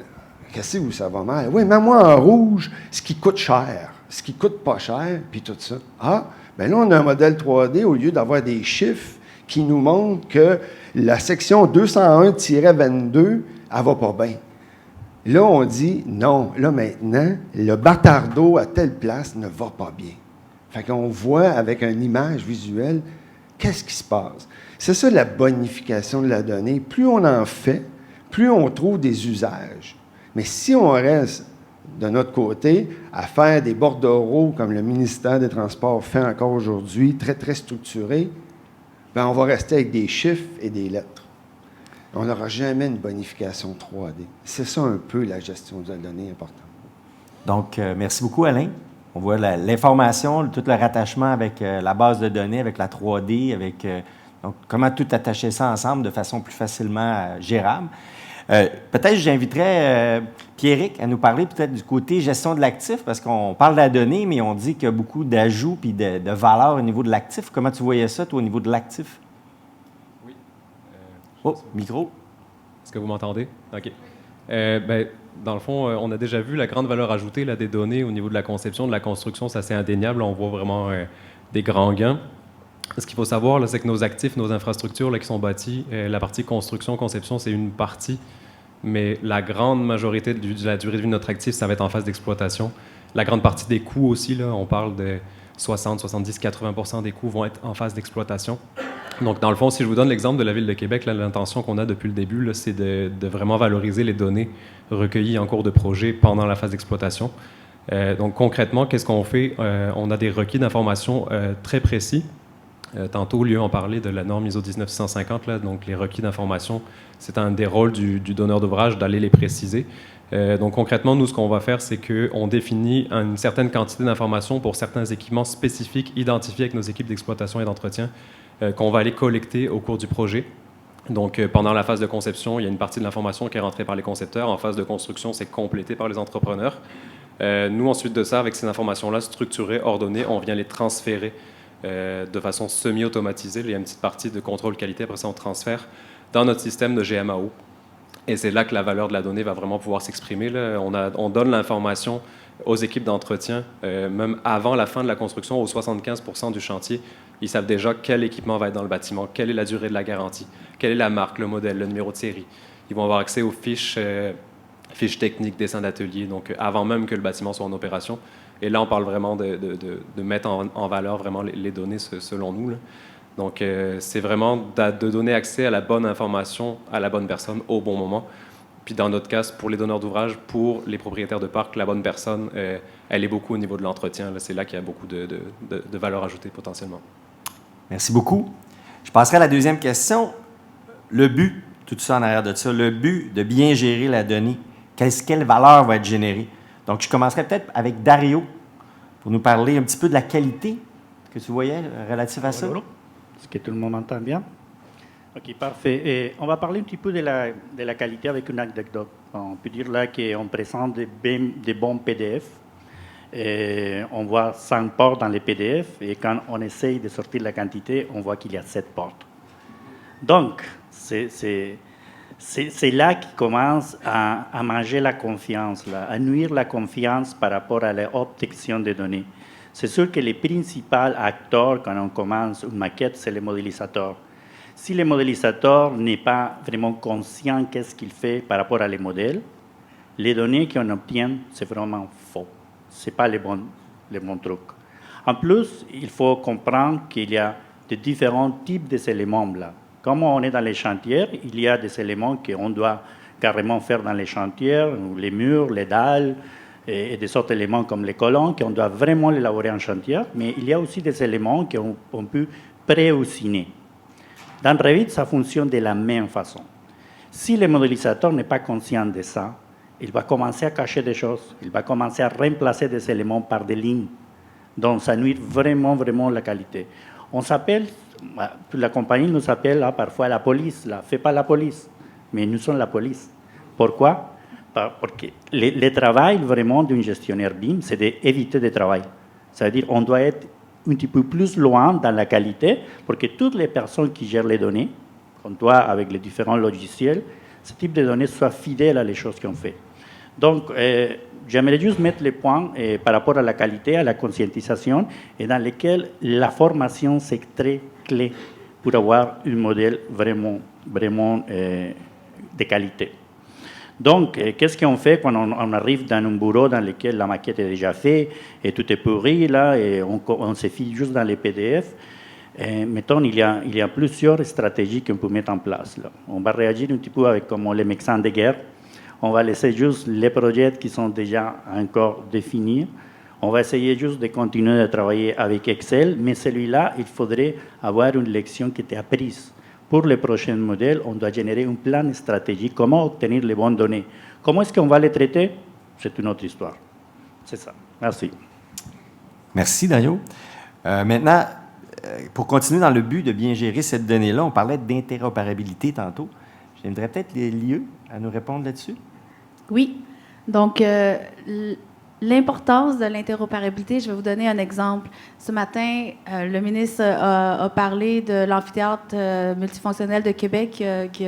H: Qu'est-ce où ça va mal? Oui, mets-moi en rouge ce qui coûte cher, ce qui coûte pas cher, puis tout ça. Ah, bien là, on a un modèle 3D, au lieu d'avoir des chiffres qui nous montrent que la section 201-22, elle va pas bien. Là, on dit, non, là, maintenant, le bâtardeau à telle place ne va pas bien. Fait qu'on voit avec une image visuelle, qu'est-ce qui se passe? C'est ça la bonification de la donnée. Plus on en fait, plus on trouve des usages. Mais si on reste de notre côté à faire des bordereaux comme le ministère des Transports fait encore aujourd'hui, très, très structurés, bien, on va rester avec des chiffres et des lettres. On n'aura jamais une bonification 3D. C'est ça un peu la gestion de la donnée importante.
A: Donc, merci beaucoup, Alain. On voit l'information, tout le rattachement avec la base de données, avec la 3D, avec donc, comment tout attacher ça ensemble de façon plus facilement gérable. Peut-être j'inviterais Pierrick à nous parler peut-être du côté gestion de l'actif, parce qu'on parle de la donnée, mais on dit qu'il y a beaucoup d'ajouts et de valeur au niveau de l'actif. Comment tu voyais ça, toi, au niveau de l'actif?
I: Oui.
A: Micro.
I: Est-ce que vous m'entendez? OK. Ben, dans le fond, on a déjà vu la grande valeur ajoutée là, des données au niveau de la conception, de la construction, ça c'est indéniable. On voit vraiment des grands gains. Ce qu'il faut savoir, là, c'est que nos actifs, nos infrastructures là, qui sont bâties, la partie construction, conception, c'est une partie, mais la grande majorité de la durée de vie de notre actif, ça va être en phase d'exploitation. La grande partie des coûts aussi, là, on parle de 60, 70, 80% des coûts vont être en phase d'exploitation. Donc, dans le fond, si je vous donne l'exemple de la Ville de Québec, l'intention qu'on a depuis le début, là, c'est de vraiment valoriser les données recueillies en cours de projet pendant la phase d'exploitation. Donc, concrètement, qu'est-ce qu'on fait? On a des requis d'informations très précis. Tantôt, Lieu en parlait de la norme ISO 19650, là, donc les requis d'informations, c'est un des rôles du donneur d'ouvrage d'aller les préciser. Donc, concrètement, nous, ce qu'on va faire, c'est qu'on définit une certaine quantité d'informations pour certains équipements spécifiques identifiés avec nos équipes d'exploitation et d'entretien qu'on va aller collecter au cours du projet. Donc, pendant la phase de conception, il y a une partie de l'information qui est rentrée par les concepteurs. En phase de construction, c'est complété par les entrepreneurs. Nous, ensuite de ça, avec ces informations-là structurées, ordonnées, on vient les transférer de façon semi-automatisée. Il y a une petite partie de contrôle qualité, après ça, on transfère dans notre système de GMAO. Et c'est là que la valeur de la donnée va vraiment pouvoir s'exprimer. Là. On donne l'information aux équipes d'entretien, même avant la fin de la construction, aux 75% du chantier. Ils savent déjà quel équipement va être dans le bâtiment, quelle est la durée de la garantie, quelle est la marque, le modèle, le numéro de série. Ils vont avoir accès aux fiches techniques, dessins d'atelier, donc avant même que le bâtiment soit en opération. Et là, on parle vraiment de mettre en valeur vraiment les données selon nous, là. Donc, c'est vraiment de donner accès à la bonne information à la bonne personne au bon moment. Puis dans notre cas, pour les donneurs d'ouvrage, pour les propriétaires de parc, la bonne personne, elle est beaucoup au niveau de l'entretien. C'est là qu'il y a beaucoup de valeur ajoutée potentiellement.
A: Merci beaucoup. Je passerai à la deuxième question. Le but, tout ça en arrière de ça, le but de bien gérer la donnée, quelle valeur va être générée? Donc, je commencerai peut-être avec Dario pour nous parler un petit peu de la qualité que tu voyais relative à ça.
J: Est-ce que tout le monde entend bien? OK, parfait. Et on va parler un petit peu de la qualité avec une anecdote. On peut dire là qu'on présente des bons PDF. Et on voit 5 portes dans les PDF et quand on essaye de sortir la quantité, on voit qu'il y a 7 portes. Donc, c'est là qu'il commence à manger la confiance, là, à nuire la confiance par rapport à l'obtention des données. C'est sûr que les principaux acteurs, quand on commence une maquette, c'est le modélisateur. Si le modélisateur n'est pas vraiment conscient qu'est-ce qu'il fait par rapport à les modèles, les données qu'on obtient, c'est vraiment faux. Ce n'est pas le bon truc. En plus, il faut comprendre qu'il y a de différents types d'éléments là. Comme on est dans les chantiers, il y a des éléments qu'on doit carrément faire dans les chantiers, les murs, les dalles, et des autres éléments comme les colonnes, qu'on doit vraiment élaborer en chantier, mais il y a aussi des éléments qu'on peut pré-usiner. Dans Revit, ça fonctionne de la même façon. Si le modélisateur n'est pas conscient de ça, il va commencer à cacher des choses, il va commencer à remplacer des éléments par des lignes. Donc, ça nuit vraiment, vraiment la qualité. On s'appelle, la compagnie nous appelle parfois la police, fais pas la police, mais nous sommes la police. Pourquoi? Parce que le travail vraiment d'un gestionnaire BIM, c'est d'éviter de travail. C'est-à-dire qu'on doit être un petit peu plus loin dans la qualité pour que toutes les personnes qui gèrent les données, comme toi avec les différents logiciels, ce type de données soient fidèles à les choses qu'on fait. Donc, j'aimerais juste mettre les points par rapport à la qualité, à la conscientisation, et dans lesquels la formation, c'est très clé pour avoir un modèle vraiment de qualité. Donc, qu'est-ce qu'on fait quand on arrive dans un bureau dans lequel la maquette est déjà faite et tout est pourri, là, et on se fie juste dans les PDF? Mettons, il y a plusieurs stratégies qu'on peut mettre en place. Là. On va réagir un petit peu avec comme les médecins de guerre. On va laisser juste les projets qui sont déjà encore définis. On va essayer juste de continuer à travailler avec Excel, mais celui-là, il faudrait avoir une leçon qui était apprise. Pour les prochains modèles, on doit générer un plan stratégique. Comment obtenir les bonnes données? Comment est-ce qu'on va les traiter? C'est une autre histoire. C'est ça. Merci.
A: Merci, Dario. Maintenant, pour continuer dans le but de bien gérer cette donnée-là, on parlait d'interopérabilité tantôt. J'aimerais peut-être Lieu à nous répondre là-dessus.
E: Oui. Donc, l'importance de l'interopérabilité, je vais vous donner un exemple. Ce matin, le ministre a parlé de l'amphithéâtre multifonctionnel de Québec qui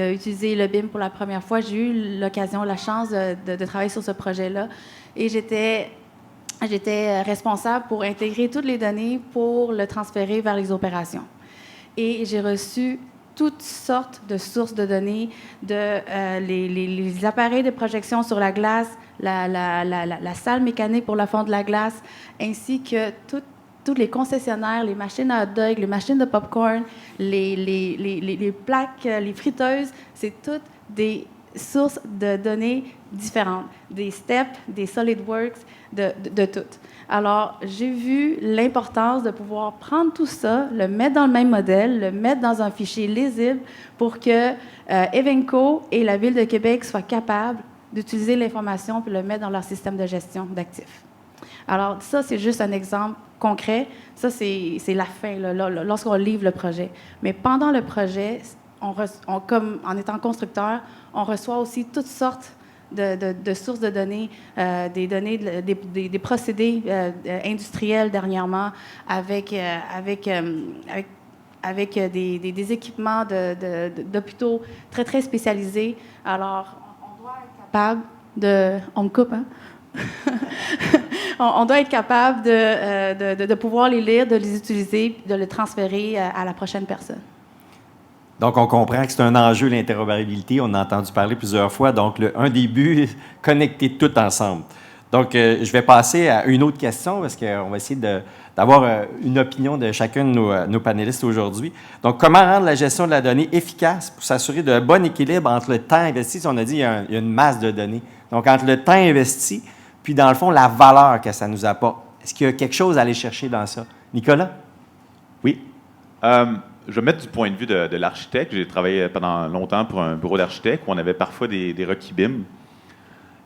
E: a utilisé le BIM pour la première fois. J'ai eu l'occasion, la chance de travailler sur ce projet-là. Et j'étais responsable pour intégrer toutes les données pour le transférer vers les opérations. Et j'ai reçu toutes sortes de sources de données, les appareils de projection sur la glace, la salle mécanique pour la fonte de la glace, ainsi que tous les concessionnaires, les machines à hot dog, les machines de popcorn, les plaques, les friteuses, c'est toutes des sources de données différentes, des STEP, des SolidWorks, de toutes. Alors, j'ai vu l'importance de pouvoir prendre tout ça, le mettre dans le même modèle, le mettre dans un fichier lisible pour que Evenco et la Ville de Québec soient capables d'utiliser l'information pour le mettre dans leur système de gestion d'actifs. Alors, ça, c'est juste un exemple concret. Ça, c'est la fin, là, lorsqu'on livre le projet. Mais pendant le projet, comme en étant constructeur, on reçoit aussi toutes sortes de sources de données, des données, des procédés industriels dernièrement, avec des équipements d'hôpitaux très, très spécialisés. Alors, on doit être capable de... On me coupe, hein? On doit être capable de pouvoir les lire, de les utiliser, de les transférer à la prochaine personne.
A: Donc, on comprend que c'est un enjeu, l'interopérabilité. On a entendu parler plusieurs fois. Donc, un des buts, connecter tout ensemble. Donc, je vais passer à une autre question parce qu'on va essayer d'avoir une opinion de chacun de nos panélistes aujourd'hui. Donc, comment rendre la gestion de la donnée efficace pour s'assurer d'un bon équilibre entre le temps investi, si on a dit il y a une masse de données, donc entre le temps investi puis, dans le fond, la valeur que ça nous apporte. Est-ce qu'il y a quelque chose à aller chercher dans ça? Nicolas?
F: Oui. Je vais mettre du point de vue de l'architecte. J'ai travaillé pendant longtemps pour un bureau d'architecte où on avait parfois des requis BIM.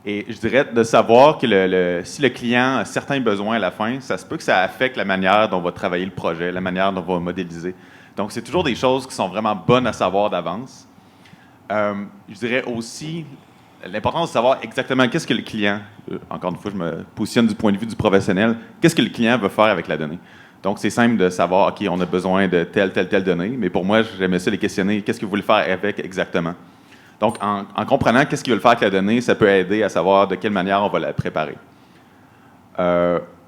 F: Et je dirais de savoir que si le client a certains besoins à la fin, ça se peut que ça affecte la manière dont on va travailler le projet, la manière dont on va modéliser. Donc, c'est toujours des choses qui sont vraiment bonnes à savoir d'avance. Je dirais aussi l'important de savoir exactement qu'est-ce que le client, encore une fois, je me positionne du point de vue du professionnel, qu'est-ce que le client veut faire avec la donnée. Donc, c'est simple de savoir, OK, on a besoin de telle donnée, mais pour moi, j'aimais ça les questionner, qu'est-ce que vous voulez faire avec exactement? Donc, en comprenant qu'est-ce qu'ils veulent faire avec la donnée, ça peut aider à savoir de quelle manière on va la préparer.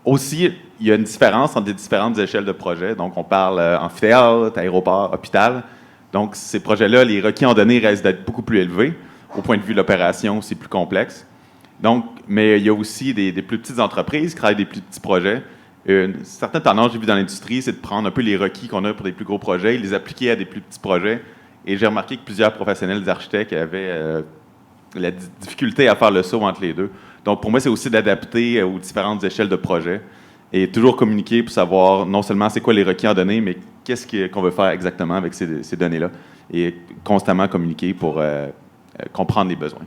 F: Aussi, il y a une différence entre les différentes échelles de projet. Donc, on parle amphithéâtre, aéroport, hôpital. Donc, ces projets-là, les requis en données restent d'être beaucoup plus élevés. Au point de vue de l'opération, c'est plus complexe. Donc, mais il y a aussi des plus petites entreprises qui travaillent des plus petits projets. Une certaine tendance que j'ai vue dans l'industrie, c'est de prendre un peu les requis qu'on a pour des plus gros projets et les appliquer à des plus petits projets. Et j'ai remarqué que plusieurs professionnels, des architectes, avaient la difficulté à faire le saut entre les deux. Donc, pour moi, c'est aussi d'adapter aux différentes échelles de projet et toujours communiquer pour savoir non seulement c'est quoi les requis en données, mais qu'est-ce qu'on veut faire exactement avec ces données-là. Et constamment communiquer pour comprendre les besoins.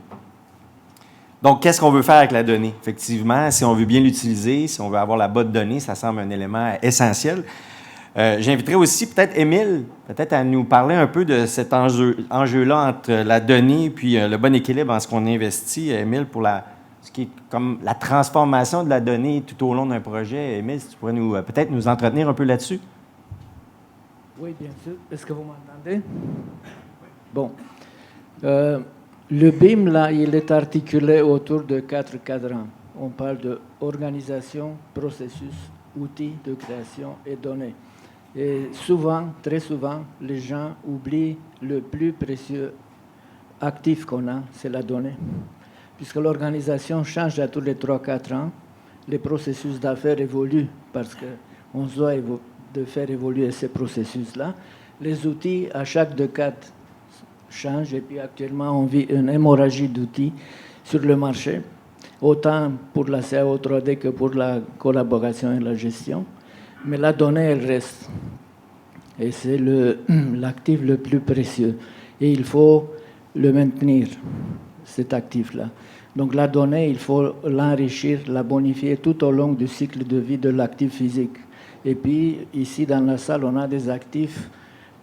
A: Donc, qu'est-ce qu'on veut faire avec la donnée? Effectivement, si on veut bien l'utiliser, si on veut avoir la bonne donnée, ça semble un élément essentiel. J'inviterai aussi peut-être Émile, peut-être à nous parler un peu de cet enjeu-là entre la donnée et le bon équilibre en ce qu'on investit, Émile, pour ce qui est comme la transformation de la donnée tout au long d'un projet. Émile, si tu pourrais peut-être nous entretenir un peu là-dessus?
K: Oui, bien sûr. Est-ce que vous m'entendez? Bon. Le BIM, là, il est articulé autour de 4 cadrans. On parle de organisation, processus, outils de création et données. Et souvent, très souvent, les gens oublient le plus précieux actif qu'on a, c'est la donnée. Puisque l'organisation change à tous les 3-4 ans, les processus d'affaires évoluent parce qu'on se doit de faire évoluer ces processus-là. Les outils, à chaque décade, changent et puis actuellement, on vit une hémorragie d'outils sur le marché, autant pour la CAO 3D que pour la collaboration et la gestion. Mais la donnée, elle reste. Et c'est l'actif le plus précieux. Et il faut le maintenir, cet actif-là. Donc la donnée, il faut l'enrichir, la bonifier tout au long du cycle de vie de l'actif physique. Et puis, ici, dans la salle, on a des actifs.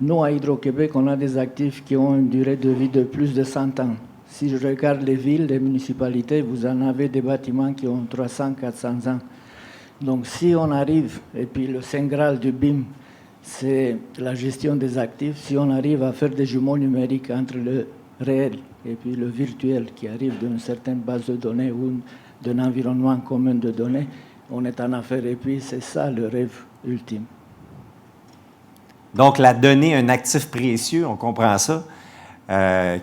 K: Nous, à Hydro-Québec, on a des actifs qui ont une durée de vie de plus de 100 ans. Si je regarde les villes, les municipalités, vous en avez des bâtiments qui ont 300, 400 ans. Donc, si on arrive, et puis le Saint Graal du BIM, c'est la gestion des actifs, si on arrive à faire des jumeaux numériques entre le réel et puis le virtuel qui arrive d'une certaine base de données ou d'un environnement commun de données, on est en affaire. Et puis, c'est ça le rêve ultime.
A: Donc, la donnée est un actif précieux, on comprend ça,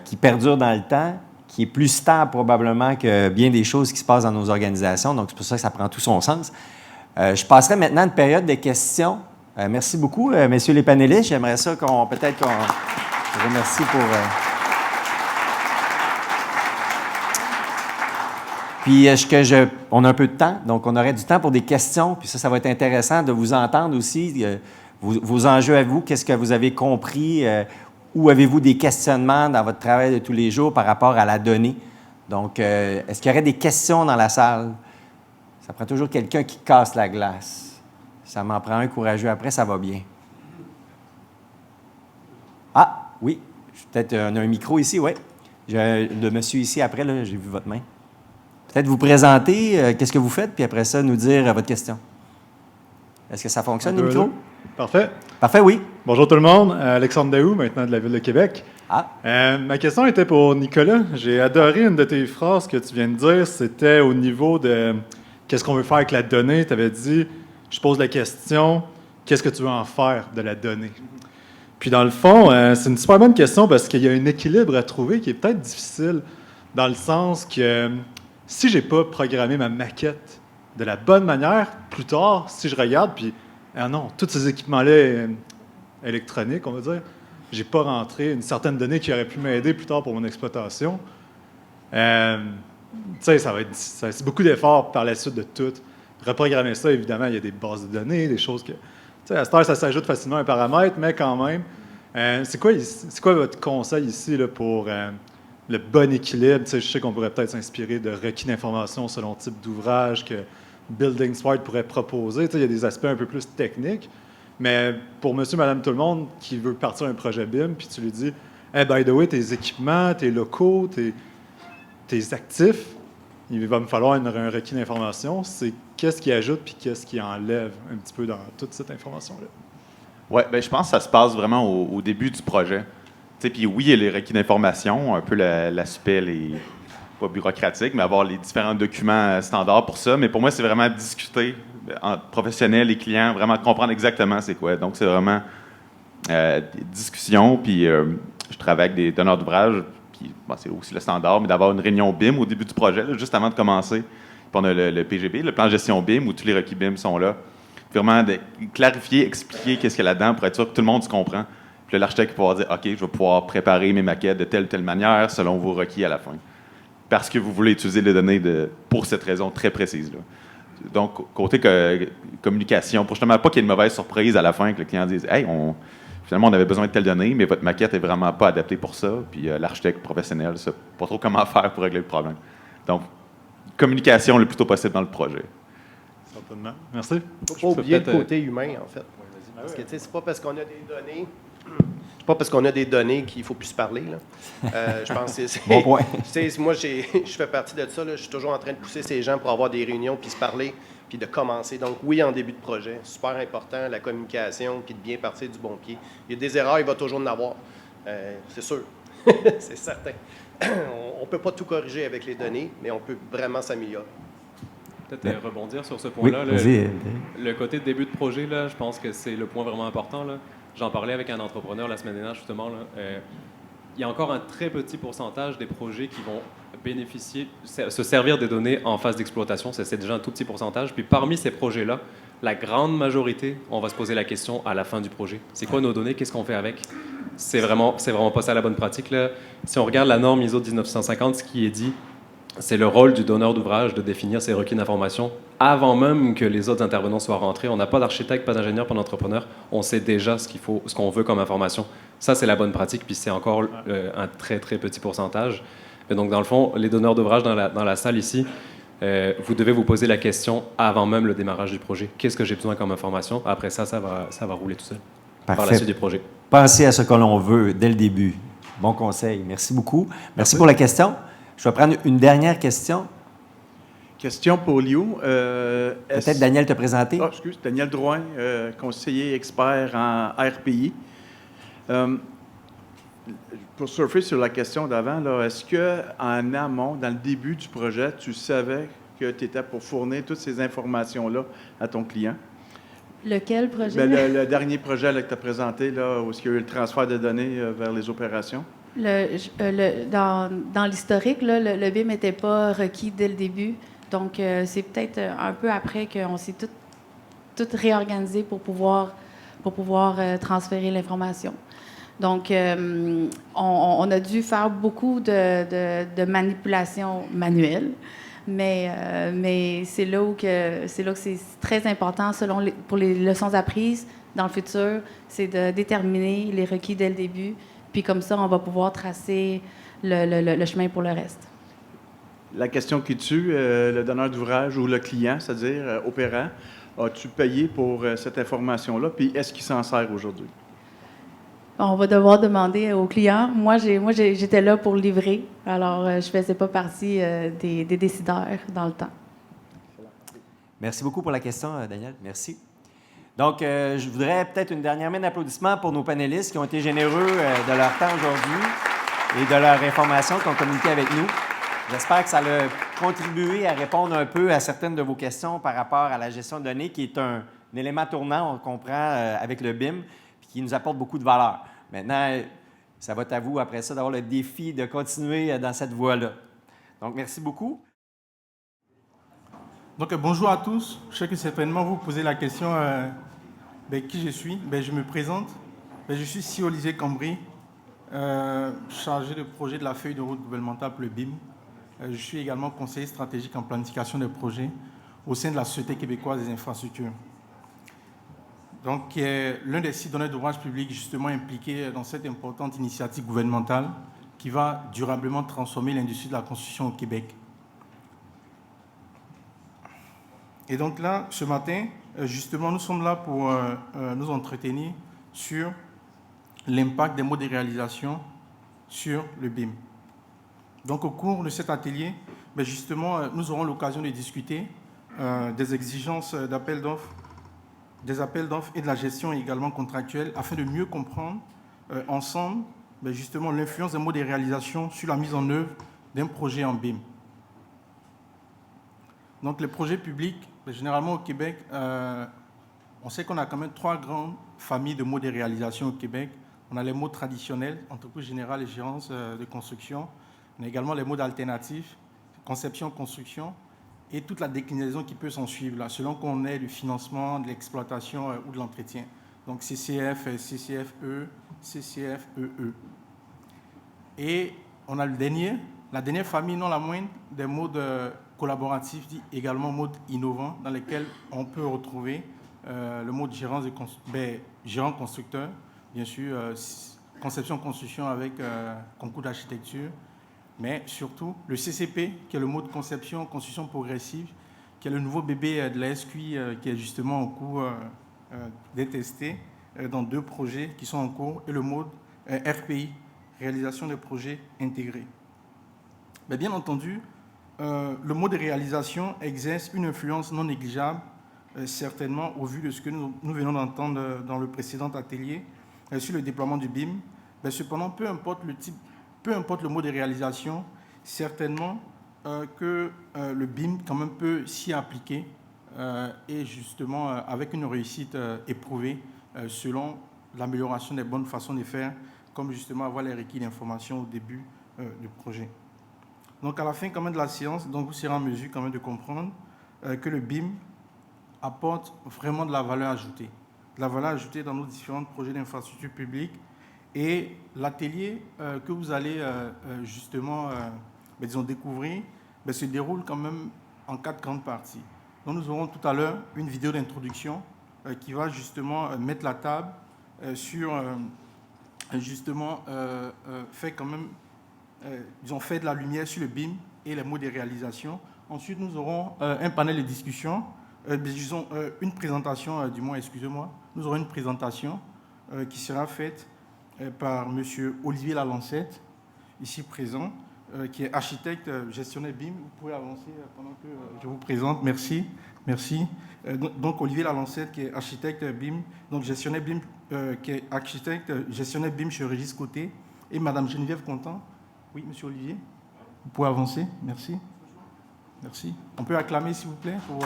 A: qui perdure dans le temps, qui est plus stable probablement que bien des choses qui se passent dans nos organisations. Donc, c'est pour ça que ça prend tout son sens. Je passerai maintenant à une période de questions. Merci beaucoup, messieurs les panélistes. J'aimerais ça qu'on remercie pour... Puis, on a un peu de temps, donc on aurait du temps pour des questions. Puis ça va être intéressant de vous entendre aussi, vos enjeux à vous, qu'est-ce que vous avez compris, où avez-vous des questionnements dans votre travail de tous les jours par rapport à la donnée. Donc, est-ce qu'il y aurait des questions dans la salle? Ça prend toujours quelqu'un qui casse la glace. Ça m'en prend un courageux après, ça va bien. Ah, oui, peut-être on a un micro ici, oui. Le monsieur ici après, là, j'ai vu votre main. Peut-être vous présenter, qu'est-ce que vous faites, puis après ça, nous dire votre question. Est-ce que ça fonctionne, le micro?
L: Parfait.
A: Parfait, oui.
L: Bonjour tout le monde. Alexandre Daou, maintenant de la Ville de Québec. Ma question était pour Nicolas. J'ai adoré une de tes phrases que tu viens de dire. C'était au niveau de qu'est-ce qu'on veut faire avec la donnée. Tu avais dit, je pose la question, qu'est-ce que tu veux en faire de la donnée? Puis dans le fond, c'est une super bonne question parce qu'il y a un équilibre à trouver qui est peut-être difficile dans le sens que si je n'ai pas programmé ma maquette de la bonne manière, plus tard, si je regarde, puis ah non, tous ces équipements-là électroniques, on va dire, j'ai pas rentré une certaine donnée qui aurait pu m'aider plus tard pour mon exploitation. Tu sais, c'est beaucoup d'efforts par la suite de tout. Reprogrammer ça, évidemment, il y a des bases de données, des choses que... Tu sais, à cette heure, ça s'ajoute facilement à un paramètre, mais quand même, c'est quoi votre conseil ici là, pour le bon équilibre? Tu sais, je sais qu'on pourrait peut-être s'inspirer de requis d'informations selon le type d'ouvrage que Building Smart pourrait proposer. Tu sais, il y a des aspects un peu plus techniques, mais pour monsieur, madame, tout le monde qui veut partir un projet BIM, puis tu lui dis « Hey, by the way, tes équipements, tes locaux, tes actifs, il va me falloir un requis d'information. » C'est qu'est-ce qui ajoute puis qu'est-ce qui enlève un petit peu dans toute cette information-là?
F: Oui, bien, je pense que ça se passe vraiment au début du projet. Puis oui, il y a les requis d'information, un peu l'aspect, pas bureaucratique, mais avoir les différents documents standards pour ça. Mais pour moi, c'est vraiment discuter entre professionnels et clients, vraiment comprendre exactement c'est quoi. Donc, c'est vraiment des discussions. Puis je travaille avec des donneurs d'ouvrage, puis c'est aussi le standard, mais d'avoir une réunion BIM au début du projet, là, juste avant de commencer. Puis on a le PGB, le plan de gestion BIM, où tous les requis BIM sont là. vraiment de clarifier, expliquer qu'est-ce qu'il y a là-dedans pour être sûr que tout le monde se comprend. Puis là, l'architecte va pouvoir dire, OK, je vais pouvoir préparer mes maquettes de telle ou telle manière selon vos requis à la fin. Parce que vous voulez utiliser les données pour cette raison très précise-là. Donc, côté communication, pour justement pas qu'il y ait une mauvaise surprise à la fin, que le client dise, hey, finalement, on avait besoin de telle donnée, mais votre maquette est vraiment pas adaptée pour ça. Puis l'architecte professionnel ne sait pas trop comment faire pour régler le problème. Donc, communication le plus tôt possible dans le projet.
L: Certainement. Merci.
G: Il ne faut pas oublier le côté humain, en fait. Parce que, tu sais, c'est pas parce qu'on a des données... C'est pas parce qu'on a des données qu'il ne faut plus se parler, là. Je pense que c'est...
A: Bon point.
G: Moi, je fais partie de ça, là. Je suis toujours en train de pousser ces gens pour avoir des réunions, puis se parler, puis de commencer. Donc, oui, en début de projet, super important, la communication, puis de bien partir du bon pied. Il y a des erreurs, il va toujours en avoir. C'est sûr. C'est certain. On ne peut pas tout corriger avec les données, mais on peut vraiment s'améliorer.
I: Peut-être rebondir sur ce point-là.
A: Oui,
I: le côté de début de projet, là, je pense que c'est le point vraiment important. Là. J'en parlais avec un entrepreneur la semaine dernière, justement. Là. Il y a encore un très petit pourcentage des projets qui vont bénéficier, se servir des données en phase d'exploitation. C'est déjà un tout petit pourcentage. Puis parmi ces projets-là, la grande majorité, on va se poser la question à la fin du projet. C'est quoi nos données? Qu'est-ce qu'on fait avec? C'est vraiment pas ça la bonne pratique. Là. Si on regarde la norme ISO 1950, ce qui est dit, c'est le rôle du donneur d'ouvrage de définir ses requis d'information avant même que les autres intervenants soient rentrés. On n'a pas d'architecte, pas d'ingénieur, pas d'entrepreneur. On sait déjà ce qu'on veut comme information. Ça, c'est la bonne pratique, puis c'est encore un très, très petit pourcentage. Et donc, dans le fond, les donneurs d'ouvrage dans la salle ici, vous devez vous poser la question avant même le démarrage du projet. Qu'est-ce que j'ai besoin comme information? Après ça, ça va rouler tout seul.
A: Parfait.
I: Par la suite du projet.
A: Pensez à ce que l'on veut dès le début. Bon conseil. Merci beaucoup. Merci pour la question. Je vais prendre une dernière question.
M: Question pour Liu.
A: Peut-être Daniel te présenter.
M: Ah, excuse, Daniel Drouin, conseiller expert en RPI. Pour surfer sur la question d'avant, est-ce qu'en amont, dans le début du projet, tu savais que tu étais pour fournir toutes ces informations-là à ton client?
N: Lequel projet?
M: Le dernier projet là, que tu as présenté, là, où il y a eu le transfert de données vers les opérations?
N: Dans l'historique, le BIM n'était pas requis dès le début. Donc, c'est peut-être un peu après qu'on s'est tout réorganisé pour pouvoir transférer l'information. Donc, on a dû faire beaucoup de manipulations manuelles, mais c'est là où c'est très important, pour les leçons apprises dans le futur, c'est de déterminer les requis dès le début. Puis comme ça, on va pouvoir tracer le chemin pour le reste.
M: La question qui tue, le donneur d'ouvrage ou le client, c'est-à-dire opérant, as-tu payé pour cette information-là? Puis est-ce qu'il s'en sert aujourd'hui?
N: On va devoir demander au client. Moi, j'étais là pour livrer. Alors, je ne faisais pas partie des décideurs dans le temps.
A: Merci beaucoup pour la question, Daniel. Merci. Donc, je voudrais peut-être une dernière main d'applaudissements pour nos panélistes qui ont été généreux de leur temps aujourd'hui et de leur information qu'ils ont communiqué avec nous. J'espère que ça a contribué à répondre un peu à certaines de vos questions par rapport à la gestion de données, qui est un élément tournant, on comprend, avec le BIM, puis qui nous apporte beaucoup de valeur. Maintenant, ça va être à vous, après ça, d'avoir le défi de continuer dans cette voie-là. Donc, merci beaucoup.
O: Donc, bonjour à tous. Je sais que certainement vous posez la question qui je suis. Je me présente. Je suis CEO Olivier Cambry, chargé de projet de la feuille de route gouvernementale pour le BIM. Je suis également conseiller stratégique en planification de projets au sein de la Société québécoise des infrastructures. Donc, qui est l'un des 6 donneurs d'ouvrage publics justement impliqués dans cette importante initiative gouvernementale qui va durablement transformer l'industrie de la construction au Québec. Et donc là, ce matin, justement, nous sommes là pour nous entretenir sur l'impact des modes de réalisation sur le BIM. Donc, au cours de cet atelier, justement, nous aurons l'occasion de discuter des exigences d'appel d'offres, des appels d'offres et de la gestion également contractuelle, afin de mieux comprendre ensemble, justement, l'influence des modes de réalisation sur la mise en œuvre d'un projet en BIM. Donc, les projets publics, généralement au Québec, on sait qu'on a quand même 3 grandes familles de modes de réalisation au Québec. On a les modes traditionnels, entreprise générale et gérance de construction. On a également les modes alternatifs, conception-construction, et toute la déclinaison qui peut s'en suivre, là, selon qu'on ait du financement, de l'exploitation ou de l'entretien. Donc CCF, CCFE, CCFEE. Et on a la dernière famille, non la moindre, des modes collaboratifs, également modes innovants, dans lesquels on peut retrouver le mode gérant constructeur, bien sûr, conception-construction avec concours d'architecture, mais surtout le CCP, qui est le mode conception-construction progressive, qui est le nouveau bébé de la SQI, qui est justement en cours d'être testé dans 2 projets qui sont en cours, et le mode RPI, réalisation des projets intégrés. Mais bien entendu, le mode de réalisation exerce une influence non négligeable, certainement au vu de ce que nous venons d'entendre dans le précédent atelier sur le déploiement du BIM. Mais cependant, peu importe le mode de réalisation, certainement que le BIM quand même peut s'y appliquer et justement avec une réussite éprouvée selon l'amélioration des bonnes façons de faire, comme justement avoir les requis d'information au début du projet. Donc à la fin quand même de la séance, donc vous serez en mesure quand même de comprendre que le BIM apporte vraiment de la valeur ajoutée. De la valeur ajoutée dans nos différents projets d'infrastructure publique. Et l'atelier que vous allez justement découvrir se déroule quand même en 4 grandes parties. Donc nous aurons tout à l'heure une vidéo d'introduction qui va justement mettre la table sur justement fait quand même ils ont fait de la lumière sur le BIM et les modes de réalisation. Ensuite, nous aurons un panel de discussion, une présentation, nous aurons une présentation qui sera faite par M. Olivier Lalancette, ici présent, qui est architecte gestionnaire BIM. Vous pouvez avancer pendant que je vous présente. Merci. Merci. Donc, Olivier Lalancette, qui est architecte BIM, donc gestionnaire BIM, qui est architecte gestionnaire BIM chez Régis Côté, et Mme Geneviève Contant. Oui, monsieur Olivier, vous pouvez avancer. Merci. Merci. On peut acclamer, s'il vous plaît, pour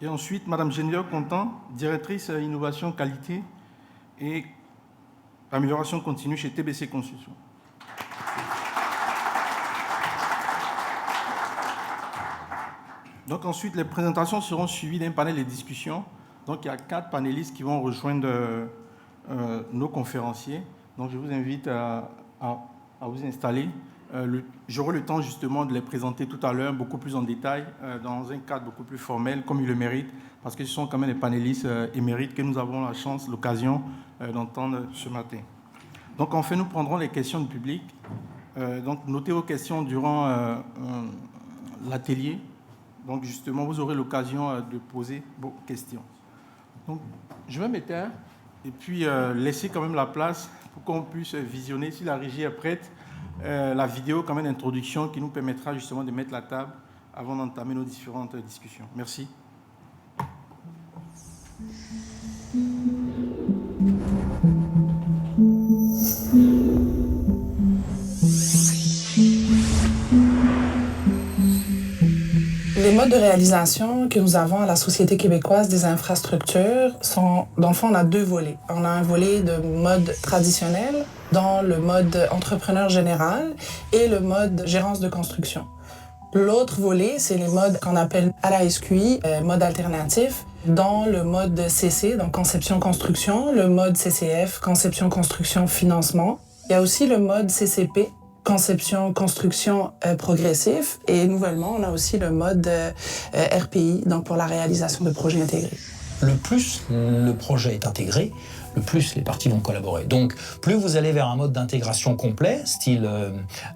O: Et ensuite, Mme Geneviève Contant, directrice innovation, qualité et amélioration continue chez TBC Construction. Donc ensuite, les présentations seront suivies d'un panel de discussion. Donc il y a 4 panélistes qui vont rejoindre nos conférenciers. Donc je vous invite à vous installer. J'aurai le temps justement de les présenter tout à l'heure, beaucoup plus en détail, dans un cadre beaucoup plus formel, comme ils le méritent, parce que ce sont quand même les panélistes émérites que nous avons la chance, l'occasion d'entendre ce matin. Donc enfin, nous prendrons les questions du public. Donc notez vos questions durant l'atelier. Donc justement, vous aurez l'occasion de poser vos questions. Donc, je vais me taire et puis laisser quand même la place pour qu'on puisse visionner, si la régie est prête, la vidéo quand même d'introduction qui nous permettra justement de mettre la table avant d'entamer nos différentes discussions. Merci.
P: Les modes de réalisation que nous avons à la Société québécoise des infrastructures sont, dans le fond, on a 2 volets. On a un volet de mode traditionnel, dans le mode entrepreneur général et le mode gérance de construction. L'autre volet, c'est les modes qu'on appelle à la SQI, mode alternatif, dans le mode CC, donc conception-construction, le mode CCF, conception-construction-financement. Il y a aussi le mode CCP, conception, construction progressif. Et nouvellement, on a aussi le mode RPI, donc pour la réalisation de projets intégrés.
Q: Le plus le projet est intégré, le plus les parties vont collaborer. Donc, plus vous allez vers un mode d'intégration complet, style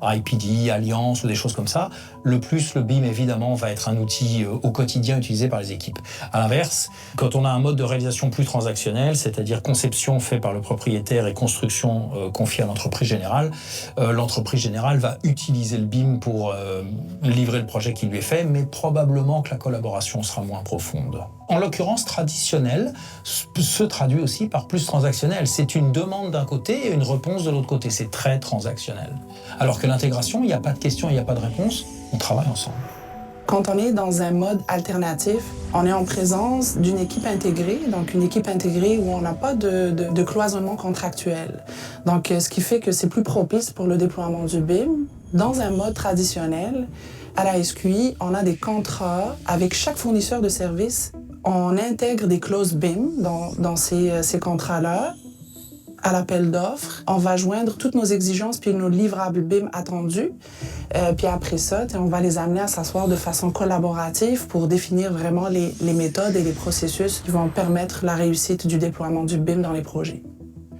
Q: IPD, Alliance ou des choses comme ça, le plus le BIM, évidemment, va être un outil au quotidien utilisé par les équipes. À l'inverse, quand on a un mode de réalisation plus transactionnel, c'est-à-dire conception faite par le propriétaire et construction confiée à l'entreprise générale va utiliser le BIM pour livrer le projet qui lui est fait, mais probablement que la collaboration sera moins profonde. En l'occurrence, traditionnel se traduit aussi par plus transactionnel. C'est une demande d'un côté et une réponse de l'autre côté. C'est très transactionnel. Alors que l'intégration, il n'y a pas de question, il n'y a pas de réponse. On travaille ensemble.
P: Quand on est dans un mode alternatif, on est en présence d'une équipe intégrée, donc une équipe intégrée où on n'a pas de cloisonnement contractuel. Donc, ce qui fait que c'est plus propice pour le déploiement du BIM. Dans un mode traditionnel, à la SQI, on a des contrats avec chaque fournisseur de services. On intègre des clauses BIM dans ces contrats-là. À l'appel d'offres, on va joindre toutes nos exigences puis nos livrables BIM attendus. Puis après ça, on va les amener à s'asseoir de façon collaborative pour définir vraiment les méthodes et les processus qui vont permettre la réussite du déploiement du BIM dans les projets.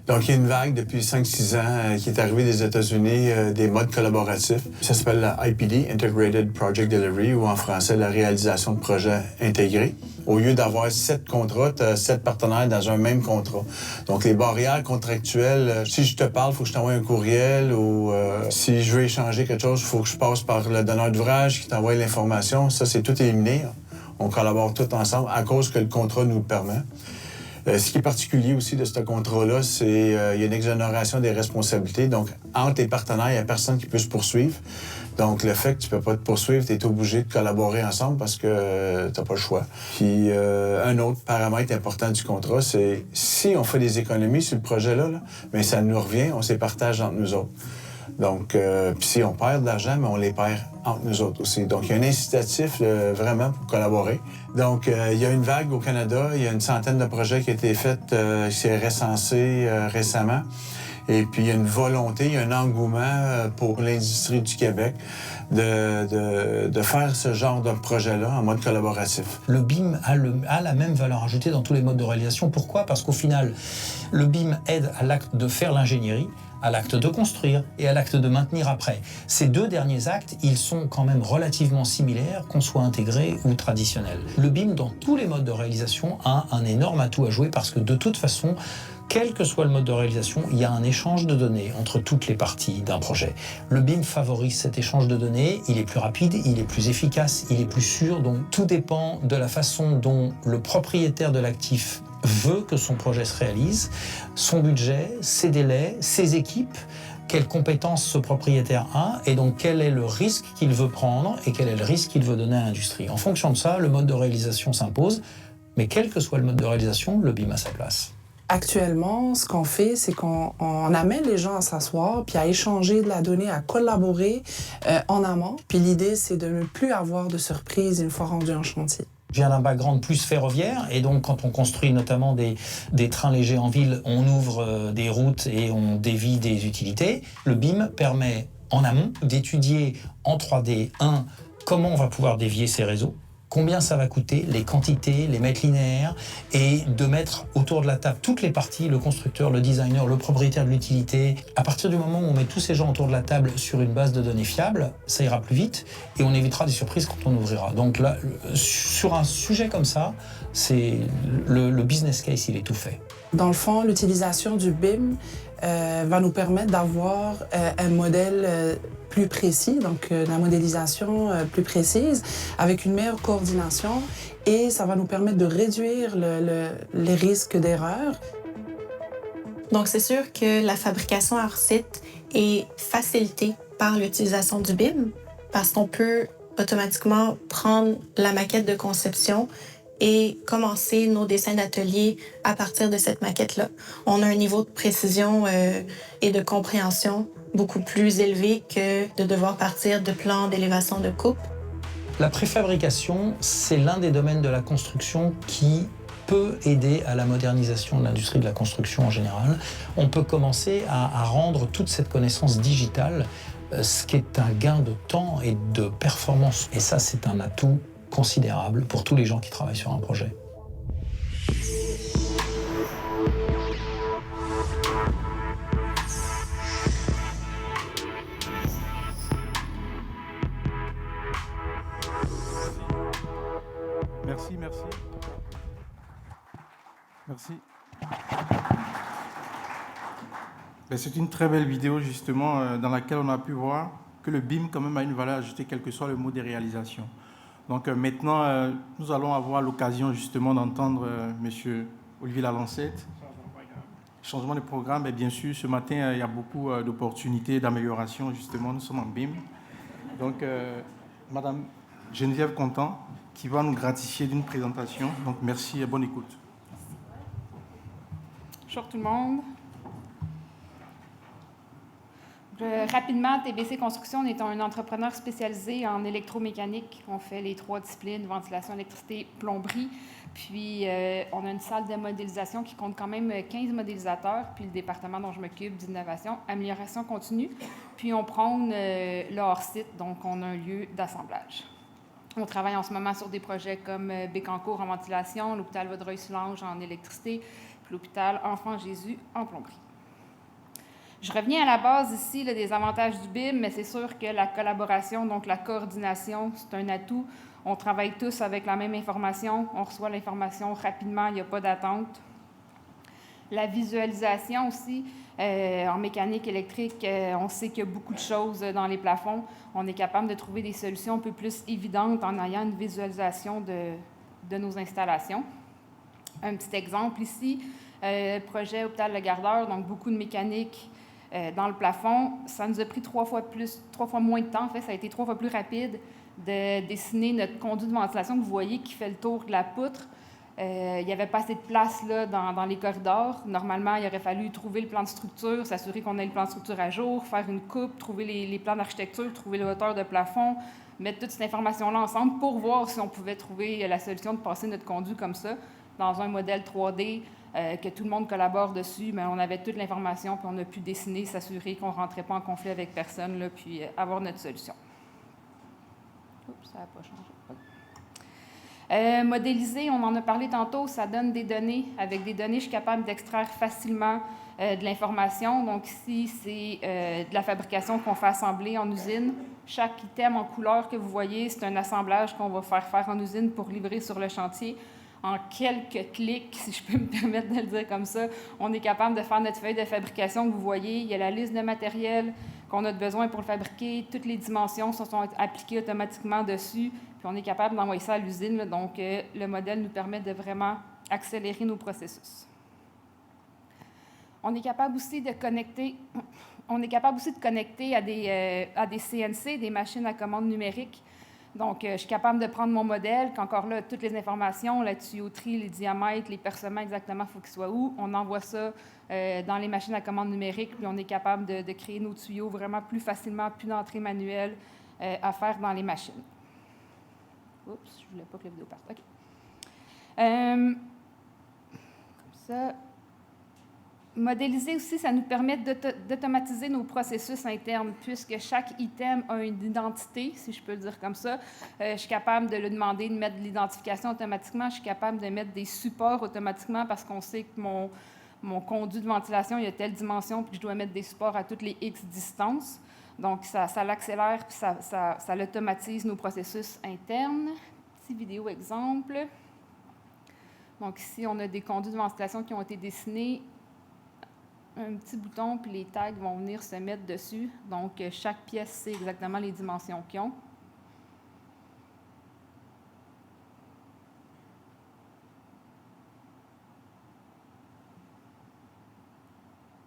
R: Donc, il y a une vague depuis 5-6 ans qui est arrivée des États-Unis, des modes collaboratifs. Ça s'appelle la IPD, Integrated Project Delivery, ou en français, la réalisation de projets intégrés. Au lieu d'avoir 7 contrats, tu as 7 partenaires dans un même contrat. Donc, les barrières contractuelles, si je te parle, il faut que je t'envoie un courriel ou si je veux échanger quelque chose, il faut que je passe par le donneur d'ouvrage qui t'envoie l'information. Ça, c'est tout éliminé. On collabore tous ensemble à cause que le contrat nous le permet. Ce qui est particulier aussi de ce contrat-là, c'est qu'il y a une exonération des responsabilités. Donc, entre les partenaires, il n'y a personne qui peut se poursuivre. Donc, le fait que tu ne peux pas te poursuivre, tu es obligé de collaborer ensemble parce que tu n'as pas le choix. Puis, un autre paramètre important du contrat, c'est si on fait des économies sur le projet-là, bien, ça nous revient, on se les partage entre nous autres. Donc, puis si on perd de l'argent, mais on les perd entre nous autres aussi. Donc, il y a un incitatif vraiment pour collaborer. Donc, il y a une vague au Canada. Il y a une centaine de projets qui ont été faits, qui s'est recensé récemment. Et puis, il y a une volonté, il y a un engouement pour l'industrie du Québec de faire ce genre de projet-là en mode collaboratif.
Q: Le BIM a la même valeur ajoutée dans tous les modes de réalisation. Pourquoi? Parce qu'au final, le BIM aide à l'acte de faire l'ingénierie, à l'acte de construire et à l'acte de maintenir après. Ces deux derniers actes, ils sont quand même relativement similaires, qu'on soit intégré ou traditionnel. Le BIM, dans tous les modes de réalisation, a un énorme atout à jouer parce que de toute façon, quel que soit le mode de réalisation, il y a un échange de données entre toutes les parties d'un projet. Le BIM favorise cet échange de données, il est plus rapide, il est plus efficace, il est plus sûr, donc tout dépend de la façon dont le propriétaire de l'actif veut que son projet se réalise, son budget, ses délais, ses équipes, quelles compétences ce propriétaire a et donc quel est le risque qu'il veut prendre et quel est le risque qu'il veut donner à l'industrie. En fonction de ça, le mode de réalisation s'impose, mais quel que soit le mode de réalisation, le BIM a sa place.
P: Actuellement, ce qu'on fait, c'est qu'on amène les gens à s'asseoir, puis à échanger de la donnée, à collaborer en amont. Puis l'idée, c'est de ne plus avoir de surprise une fois rendu en chantier.
Q: Je viens d'un background plus ferroviaire et donc quand on construit notamment des trains légers en ville, on ouvre des routes et on dévie des utilités. Le BIM permet en amont d'étudier en 3D, comment on va pouvoir dévier ces réseaux, combien ça va coûter, les quantités, les mètres linéaires, et de mettre autour de la table toutes les parties, le constructeur, le designer, le propriétaire de l'utilité. À partir du moment où on met tous ces gens autour de la table sur une base de données fiable, ça ira plus vite et on évitera des surprises quand on ouvrira. Donc là, sur un sujet comme ça, c'est le business case, il est tout fait.
P: Dans le fond, l'utilisation du BIM va nous permettre d'avoir un modèle plus précis, donc la modélisation plus précise, avec une meilleure coordination, et ça va nous permettre de réduire les risques d'erreur.
S: Donc, c'est sûr que la fabrication hors site est facilitée par l'utilisation du BIM, parce qu'on peut automatiquement prendre la maquette de conception et commencer nos dessins d'atelier à partir de cette maquette-là. On a un niveau de précision et de compréhension beaucoup plus élevé que de devoir partir de plans d'élévation de coupe.
Q: La préfabrication, c'est l'un des domaines de la construction qui peut aider à la modernisation de l'industrie de la construction en général. On peut commencer à rendre toute cette connaissance digitale, ce qui est un gain de temps et de performance. Et ça, c'est un atout considérable pour tous les gens qui travaillent sur un projet.
O: Merci, merci. Merci. C'est une très belle vidéo justement dans laquelle on a pu voir que le BIM quand même a une valeur ajoutée quel que soit le mode de réalisation. Donc maintenant, nous allons avoir l'occasion justement d'entendre M. Olivier Lalancette. Changement de programme, et bien sûr, ce matin, il y a beaucoup d'opportunités d'amélioration, justement, nous sommes en BIM. Donc, Madame Geneviève Contant, qui va nous gratifier d'une présentation. Donc, merci et bonne écoute.
T: Bonjour tout le monde. Rapidement, TBC Construction, on est un entrepreneur spécialisé en électromécanique. On fait les 3 disciplines, ventilation, électricité, plomberie. Puis, on a une salle de modélisation qui compte quand même 15 modélisateurs. Puis, le département dont je m'occupe d'innovation, amélioration continue. Puis, on prône le hors-site, donc on a un lieu d'assemblage. On travaille en ce moment sur des projets comme Bécancour en ventilation, l'hôpital Vaudreuil-Soulanges en électricité, puis l'hôpital Enfant-Jésus en plomberie. Je reviens à la base ici là, des avantages du BIM, mais c'est sûr que la collaboration, donc la coordination, c'est un atout. On travaille tous avec la même information, on reçoit l'information rapidement, il n'y a pas d'attente. La visualisation aussi, en mécanique électrique, on sait qu'il y a beaucoup de choses dans les plafonds. On est capable de trouver des solutions un peu plus évidentes en ayant une visualisation de nos installations. Un petit exemple ici, projet Hôpital Le Gardeur, donc beaucoup de mécanique dans le plafond. Ça nous a pris 3 fois moins de temps. En fait, ça a été 3 fois plus rapide de dessiner notre conduit de ventilation que vous voyez qui fait le tour de la poutre. Il n'y avait pas assez de place là, dans les corridors. Normalement, il aurait fallu trouver le plan de structure, s'assurer qu'on ait le plan de structure à jour, faire une coupe, trouver les plans d'architecture, trouver les hauteurs de plafond, mettre toute cette information-là ensemble pour voir si on pouvait trouver la solution de passer notre conduit comme ça dans un modèle 3D, que tout le monde collabore dessus. Mais on avait toute l'information, puis on a pu dessiner, s'assurer qu'on ne rentrait pas en conflit avec personne, là, puis avoir notre solution. Oups, ça n'a pas changé. Modéliser, on en a parlé tantôt, ça donne des données. Avec des données, je suis capable d'extraire facilement de l'information. Donc ici, c'est de la fabrication qu'on fait assembler en usine. Chaque item en couleur que vous voyez, c'est un assemblage qu'on va faire en usine pour livrer sur le chantier. En quelques clics, si je peux me permettre de le dire comme ça, on est capable de faire notre feuille de fabrication que vous voyez. Il y a la liste de matériel qu'on a besoin pour le fabriquer. Toutes les dimensions se sont appliquées automatiquement dessus. Puis on est capable d'envoyer ça à l'usine. Là, donc, le modèle nous permet de vraiment accélérer nos processus. On est capable aussi de connecter à des CNC, des machines à commande numérique. Donc, je suis capable de prendre mon modèle, qu'encore là, toutes les informations, la tuyauterie, les diamètres, les percements, exactement, il faut qu'ils soient où. On envoie ça dans les machines à commande numérique, puis on est capable de créer nos tuyaux vraiment plus facilement, plus d'entrée manuelle à faire dans les machines. Oups, je ne voulais pas que la vidéo parte. OK. Comme ça. Modéliser aussi, ça nous permet d'automatiser nos processus internes, puisque chaque item a une identité, si je peux le dire comme ça. Je suis capable de lui demander de mettre de l'identification automatiquement. Je suis capable de mettre des supports automatiquement parce qu'on sait que mon conduit de ventilation, il y a telle dimension, puis je dois mettre des supports à toutes les X distances. Donc, ça l'accélère, puis ça l'automatise nos processus internes. Petit vidéo exemple. Donc, ici, on a des conduits de ventilation qui ont été dessinés. Un petit bouton, puis les tags vont venir se mettre dessus. Donc, chaque pièce sait exactement les dimensions qu'ils ont.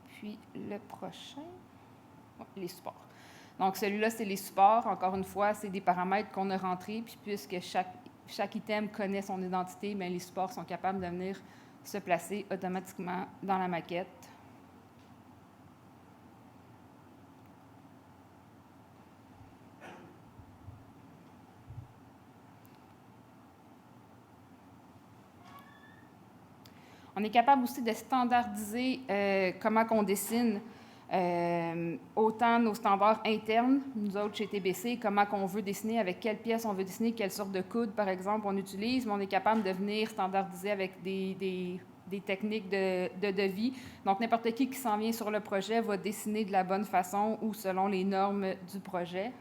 T: Puis, le prochain, les supports. Donc, celui-là, c'est les supports. Encore une fois, c'est des paramètres qu'on a rentrés. Puis, puisque chaque item connaît son identité, bien, les supports sont capables de venir se placer automatiquement dans la maquette. On est capable aussi de standardiser comment on dessine autant nos standards internes, nous autres chez TBC, comment on veut dessiner, avec quelle pièce on veut dessiner, quelle sorte de coude, par exemple, on utilise, mais on est capable de venir standardiser avec des techniques de devis. Donc, n'importe qui s'en vient sur le projet va dessiner de la bonne façon ou selon les normes du projet.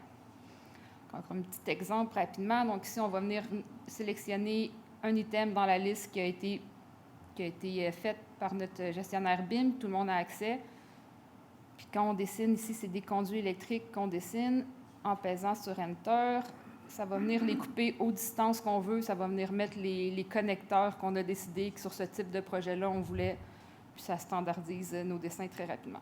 T: Encore un petit exemple rapidement. Donc, ici, on va venir sélectionner un item dans la liste qui a été faite par notre gestionnaire BIM. Tout le monde a accès. Puis quand on dessine, ici, c'est des conduits électriques qu'on dessine en pesant sur Enter. Ça va venir les couper aux distances qu'on veut. Ça va venir mettre les connecteurs qu'on a décidé que sur ce type de projet-là, on voulait. Puis ça standardise nos dessins très rapidement.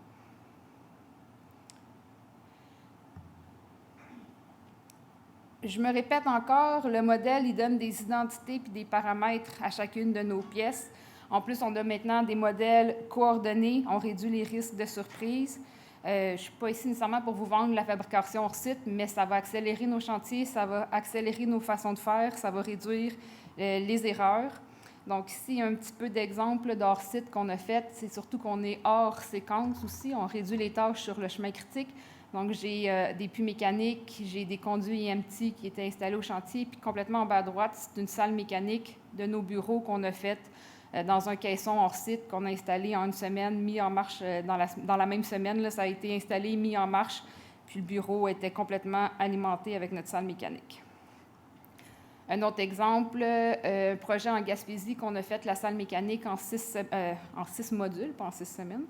T: je me répète encore, le modèle, il donne des identités puis des paramètres à chacune de nos pièces. En plus, on a maintenant des modèles coordonnés. On réduit les risques de surprise. Je ne suis pas ici nécessairement pour vous vendre la fabrication hors site, mais ça va accélérer nos chantiers, ça va accélérer nos façons de faire, ça va réduire les erreurs. Donc ici, il y a un petit peu d'exemples d'hors site qu'on a fait. C'est surtout qu'on est hors séquence aussi. On réduit les tâches sur le chemin critique. Donc, j'ai des puits mécaniques, j'ai des conduits EMT qui étaient installés au chantier. Puis complètement en bas à droite, c'est une salle mécanique de nos bureaux qu'on a faite dans un caisson hors site qu'on a installé en une semaine, mis en marche dans la même semaine. Là, ça a été installé, mis en marche, puis le bureau était complètement alimenté avec notre salle mécanique. Un autre exemple, un projet en Gaspésie qu'on a fait, la salle mécanique en 6 modules, pas en 6 semaines,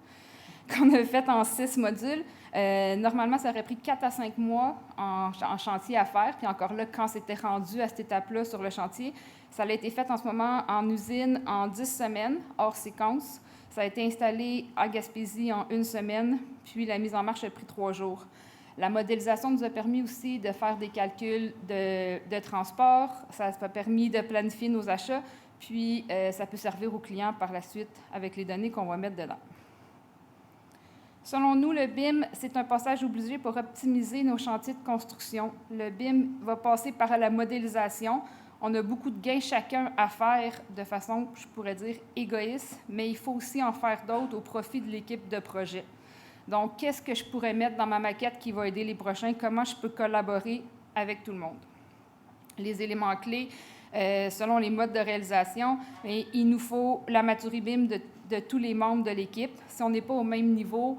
T: qu'on a fait en 6 modules. Normalement, ça aurait pris 4 à 5 mois en chantier à faire. Puis encore là, quand c'était rendu à cette étape-là sur le chantier, ça a été fait en ce moment en usine en 10 semaines, hors séquence. Ça a été installé à Gaspésie en 1 semaine, puis la mise en marche a pris 3 jours. La modélisation nous a permis aussi de faire des calculs de transport. Ça a permis de planifier nos achats, puis ça peut servir aux clients par la suite avec les données qu'on va mettre dedans. Selon nous, le BIM, c'est un passage obligé pour optimiser nos chantiers de construction. Le BIM va passer par la modélisation. On a beaucoup de gains chacun à faire de façon, je pourrais dire, égoïste, mais il faut aussi en faire d'autres au profit de l'équipe de projet. Donc, qu'est-ce que je pourrais mettre dans ma maquette qui va aider les prochains? Comment je peux collaborer avec tout le monde? Les éléments clés, selon les modes de réalisation, il nous faut la maturité BIM de tous les membres de l'équipe. Si on n'est pas au même niveau,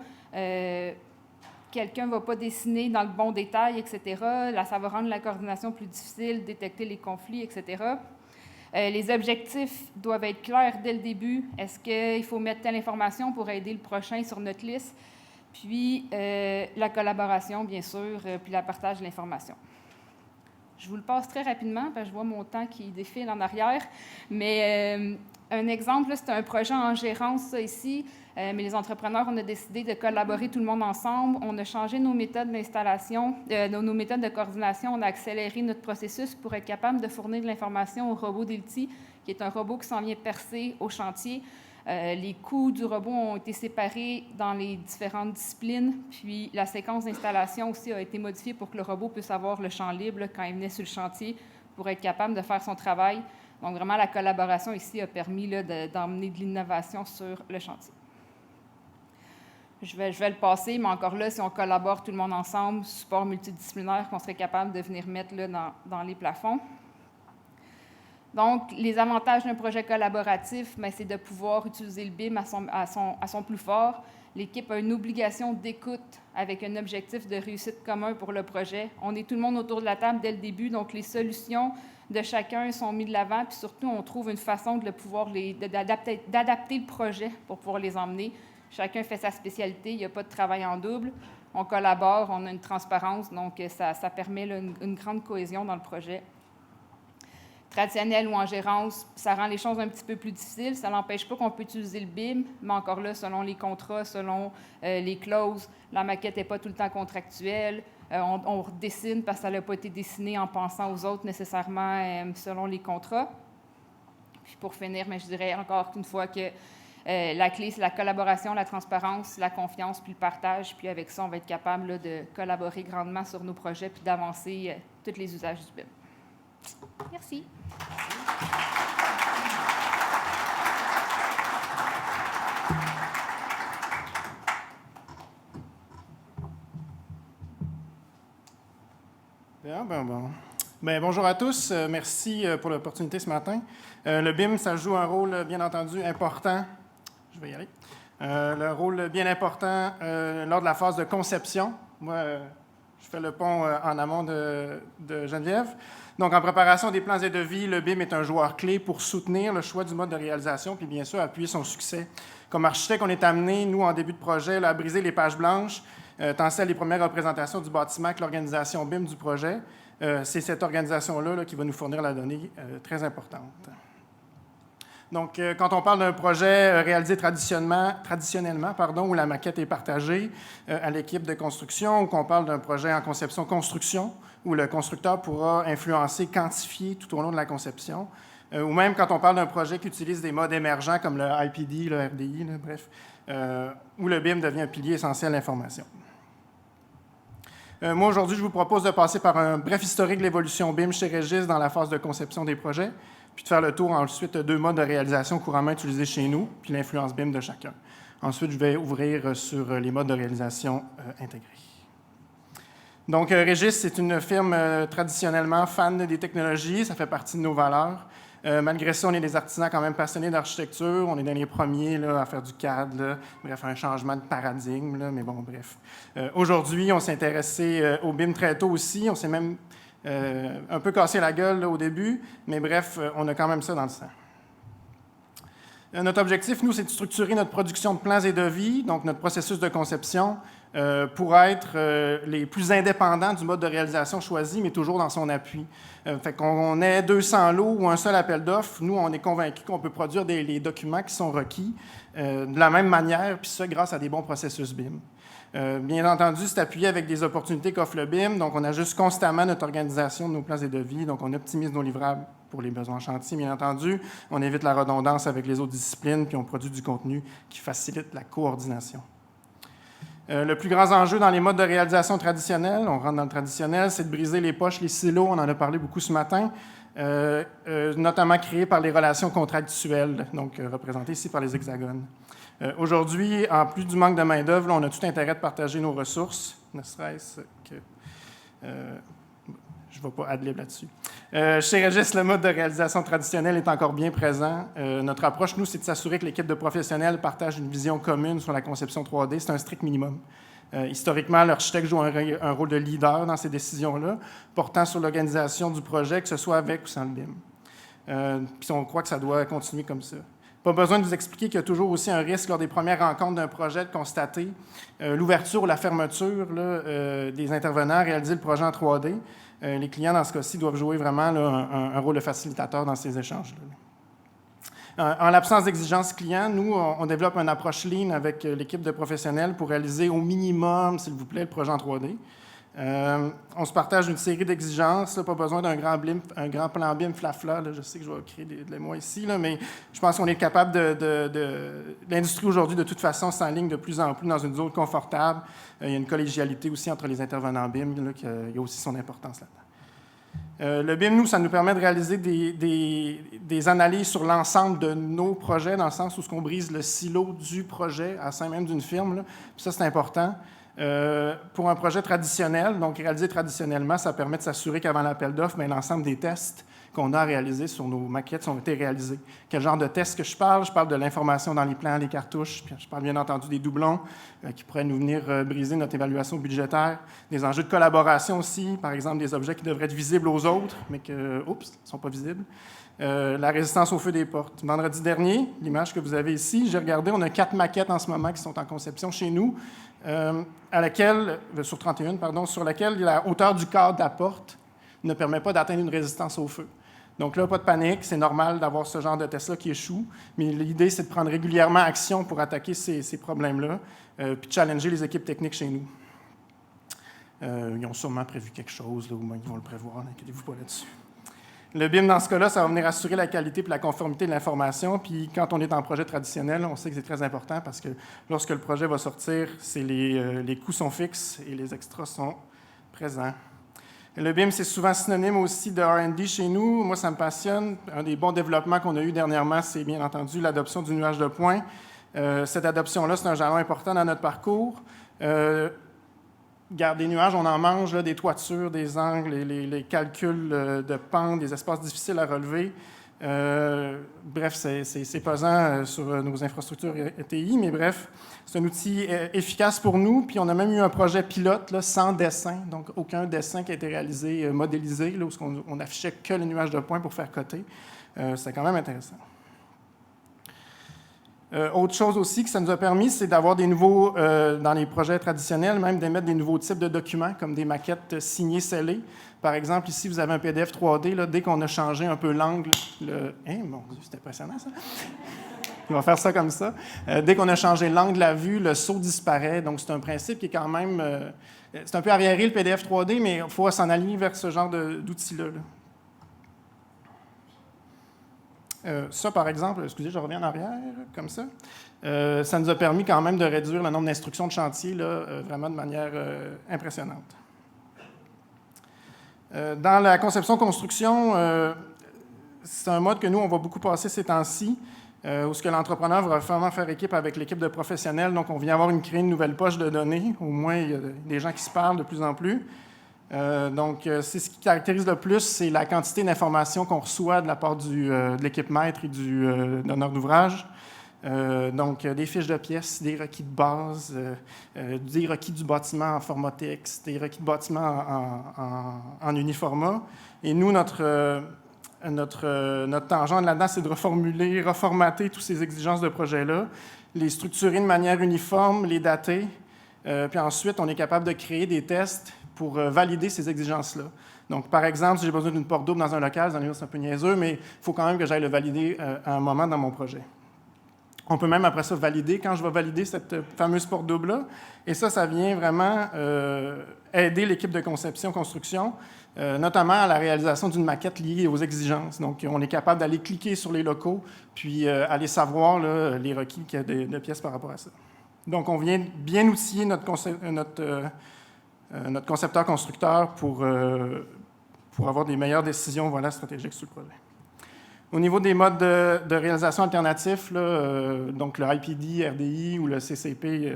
T: quelqu'un ne va pas dessiner dans le bon détail, etc. Là, ça va rendre la coordination plus difficile, détecter les conflits, etc. Les objectifs doivent être clairs dès le début. Est-ce qu'il faut mettre telle information pour aider le prochain sur notre liste? Puis la collaboration, bien sûr, puis le partage de l'information. Je vous le passe très rapidement, parce que je vois mon temps qui défile en arrière. Mais un exemple, c'est un projet en gérance, ça, ici. Mais les entrepreneurs, on a décidé de collaborer tout le monde ensemble. On a changé nos méthodes d'installation, nos méthodes de coordination. On a accéléré notre processus pour être capable de fournir de l'information au robot d'Ilti, qui est un robot qui s'en vient percer au chantier. Les coûts du robot ont été séparés dans les différentes disciplines, puis la séquence d'installation aussi a été modifiée pour que le robot puisse avoir le champ libre là, quand il venait sur le chantier pour être capable de faire son travail. Donc, vraiment, la collaboration ici a permis d'emmener de l'innovation sur le chantier. Je vais le passer, mais encore là, si on collabore tout le monde ensemble, support multidisciplinaire qu'on serait capable de venir mettre là, dans les plafonds. Donc, les avantages d'un projet collaboratif, c'est de pouvoir utiliser le BIM à son plus fort. L'équipe a une obligation d'écoute avec un objectif de réussite commun pour le projet. On est tout le monde autour de la table dès le début, donc les solutions de chacun sont mises de l'avant, puis surtout, on trouve une façon d'adapter le projet pour pouvoir les emmener. Chacun fait sa spécialité, il n'y a pas de travail en double. On collabore, on a une transparence, donc ça permet là, une grande cohésion dans le projet. Traditionnel ou en gérance, ça rend les choses un petit peu plus difficiles. Ça n'empêche pas qu'on peut utiliser le BIM, mais encore là, selon les contrats, selon les clauses, la maquette n'est pas tout le temps contractuelle. On redessine parce que ça n'a pas été dessiné en pensant aux autres nécessairement selon les contrats. Puis pour finir, je dirais encore une fois que la clé, c'est la collaboration, la transparence, la confiance, puis le partage. Puis avec ça, on va être capable là, de collaborer grandement sur nos projets puis d'avancer tous les usages du BIM. Merci.
O: Bonjour à tous. Merci pour l'opportunité ce matin. Le BIM, ça joue un rôle, bien entendu, important. Je vais y aller. Le rôle bien important lors de la phase de conception. Moi, je fais le pont en amont de Geneviève. Donc, en préparation des plans et devis, le BIM est un joueur clé pour soutenir le choix du mode de réalisation puis, bien sûr, appuyer son succès. Comme architecte, on est amené, nous, en début de projet, là, à briser les pages blanches, tant celles des premières représentations du bâtiment que l'organisation BIM du projet. C'est cette organisation-là qui va nous fournir la donnée très importante. Donc, quand on parle d'un projet réalisé traditionnellement, où la maquette est partagée à l'équipe de construction, ou qu'on parle d'un projet en conception-construction, où le constructeur pourra influencer, quantifier tout au long de la conception. Ou même quand on parle d'un projet qui utilise des modes émergents comme le IPD, le RDI, là, bref, où le BIM devient un pilier essentiel de l'information. Moi, aujourd'hui, je vous propose de passer par un bref historique de l'évolution BIM chez Régis dans la phase de conception des projets, puis de faire le tour ensuite de 2 modes de réalisation couramment utilisés chez nous, puis l'influence BIM de chacun. Ensuite, je vais ouvrir sur les modes de réalisation intégrés. Donc, Régis, c'est une firme traditionnellement fan des technologies, ça fait partie de nos valeurs. Malgré ça, on est des artisans quand même passionnés d'architecture. On est dans les premiers là, à faire du CAD, là. Bref, un changement de paradigme, là, mais bon, bref. Aujourd'hui, on s'est intéressé au BIM très tôt aussi. On s'est même un peu cassé la gueule là, au début, mais bref, on a quand même ça dans le sang. Notre objectif, nous, c'est de structurer notre production de plans et devis, donc notre processus de conception, pour être les plus indépendants du mode de réalisation choisi, mais toujours dans son appui. Fait qu'on ait 200 lots ou un seul appel d'offres, nous, on est convaincus qu'on peut produire les documents qui sont requis de la même manière, puis ça grâce à des bons processus BIM. Bien entendu, c'est appuyé avec des opportunités qu'offre le BIM, donc on ajuste constamment notre organisation de nos plans et devis, donc on optimise nos livrables pour les besoins chantiers, bien entendu. On évite la redondance avec les autres disciplines, puis on produit du contenu qui facilite la coordination. Le plus grand enjeu dans les modes de réalisation traditionnels, on rentre dans le traditionnel, c'est de briser les poches, les silos, on en a parlé beaucoup ce matin, notamment créés par les relations contractuelles, donc représentées ici par les hexagones. Aujourd'hui, en plus du manque de main-d'œuvre, on a tout intérêt de partager nos ressources, ne serait-ce que... je ne vais pas ad-lib là-dessus. Chez Régis, le mode de réalisation traditionnel est encore bien présent. Notre approche, nous, c'est de s'assurer que l'équipe de professionnels partage une vision commune sur la conception 3D. C'est un strict minimum. Historiquement, l'architecte joue un rôle de leader dans ces décisions-là, portant sur l'organisation du projet, que ce soit avec ou sans le BIM. Puis on croit que ça doit continuer comme ça. Pas besoin de vous expliquer qu'il y a toujours aussi un risque lors des premières rencontres d'un projet de constater l'ouverture ou la fermeture là, des intervenants à réaliser le projet en 3D. Les clients, dans ce cas-ci, doivent jouer vraiment là, un rôle de facilitateur dans ces échanges-là. En l'absence d'exigences clients, nous, on développe une approche lean avec l'équipe de professionnels pour réaliser au minimum, s'il vous plaît, le projet en 3D. On se partage une série d'exigences, là, pas besoin d'un grand plan BIM flafla. Là, je sais que je vais créer de l'émoi ici, là, mais je pense qu'on est capable l'industrie aujourd'hui, de toute façon, s'enligne de plus en plus dans une zone confortable. Il y a une collégialité aussi entre les intervenants BIM, là, il y a aussi son importance là-dedans. Le BIM, nous, ça nous permet de réaliser des analyses sur l'ensemble de nos projets, dans le sens où on brise le silo du projet à sein même d'une firme. Là. Puis ça, c'est important. Pour un projet traditionnel, donc réalisé traditionnellement, ça permet de s'assurer qu'avant l'appel d'offres, l'ensemble des tests qu'on a réalisés sur nos maquettes ont été réalisés. Quel genre de tests que je parle? Je parle de l'information dans les plans, les cartouches, puis je parle bien entendu des doublons qui pourraient nous venir briser notre évaluation budgétaire, des enjeux de collaboration aussi, par exemple des objets qui devraient être visibles aux autres, mais qui ne sont pas visibles. La résistance au feu des portes. Vendredi dernier, l'image que vous avez ici, j'ai regardé, on a 4 maquettes en ce moment qui sont en conception chez nous, sur 31, pardon, sur laquelle la hauteur du cadre de la porte ne permet pas d'atteindre une résistance au feu. Donc là, pas de panique, c'est normal d'avoir ce genre de test-là qui échoue, mais l'idée, c'est de prendre régulièrement action pour attaquer ces problèmes-là, puis de challenger les équipes techniques chez nous. Ils ont sûrement prévu quelque chose, là, ou bien ils vont le prévoir, n'inquiétez-vous pas là-dessus. Le BIM, dans ce cas-là, ça va venir assurer la qualité et la conformité de l'information. Puis quand on est en projet traditionnel, on sait que c'est très important parce que lorsque le projet va sortir, les coûts sont fixes et les extras sont présents. Le BIM, c'est souvent synonyme aussi de R&D chez nous. Moi, ça me passionne. Un des bons développements qu'on a eu dernièrement, c'est bien entendu l'adoption du nuage de points. Cette adoption-là, c'est un jalon important dans notre parcours. Des nuages, on en mange, là, des toitures, des angles, les calculs de pente, des espaces difficiles à relever. Bref, c'est pesant sur nos infrastructures ETI, mais bref, c'est un outil efficace pour nous. Puis on a même eu un projet pilote là, sans dessin, donc aucun dessin qui a été réalisé, modélisé, là, où on affichait que le nuage de points pour faire coter. C'est quand même intéressant. Autre chose aussi que ça nous a permis, c'est d'avoir des nouveaux, dans les projets traditionnels, même d'émettre des nouveaux types de documents, comme des maquettes signées, scellées. Par exemple, ici, vous avez un PDF 3D. Là, dès qu'on a changé un peu l'angle... Mon Dieu, c'est impressionnant, ça!
U: Il va faire ça comme ça. Dès qu'on a changé l'angle de la vue, le saut disparaît. Donc, c'est un principe qui est quand même... c'est un peu arriéré, le PDF 3D, mais il faut s'en aligner vers ce genre d'outils-là. Ça, par exemple, excusez, je reviens en arrière, comme ça. Ça nous a permis quand même de réduire le nombre d'instructions de chantier, là, vraiment de manière impressionnante. Dans la conception-construction, c'est un mode que nous, on va beaucoup passer ces temps-ci, où ce que l'entrepreneur va vraiment faire équipe avec l'équipe de professionnels. Donc, on vient créer une nouvelle poche de données. Au moins, il y a des gens qui se parlent de plus en plus. C'est ce qui caractérise le plus, c'est la quantité d'informations qu'on reçoit de la part de l'équipe maître et du donneur d'ouvrage. Des fiches de pièces, des requis de base, des requis du bâtiment en format texte, des requis de bâtiment en uniformat. Et nous, notre tangente là-dedans, c'est de reformater toutes ces exigences de projet-là, les structurer de manière uniforme, les dater, puis ensuite, on est capable de créer des tests pour valider ces exigences-là. Donc, par exemple, si j'ai besoin d'une porte double dans un local, vous allez dire c'est un peu niaiseux, mais il faut quand même que j'aille le valider à un moment dans mon projet. On peut même après ça valider, quand je vais valider cette fameuse porte double-là, et ça vient vraiment aider l'équipe de conception-construction, notamment à la réalisation d'une maquette liée aux exigences. Donc, on est capable d'aller cliquer sur les locaux, puis aller savoir là, les requis qu'il y a de pièces par rapport à ça. Donc, on vient bien outiller notre concepteur-constructeur pour avoir des meilleures décisions stratégiques sur le projet. Au niveau des modes de réalisation alternatifs, donc le IPD, RDI ou le CCP,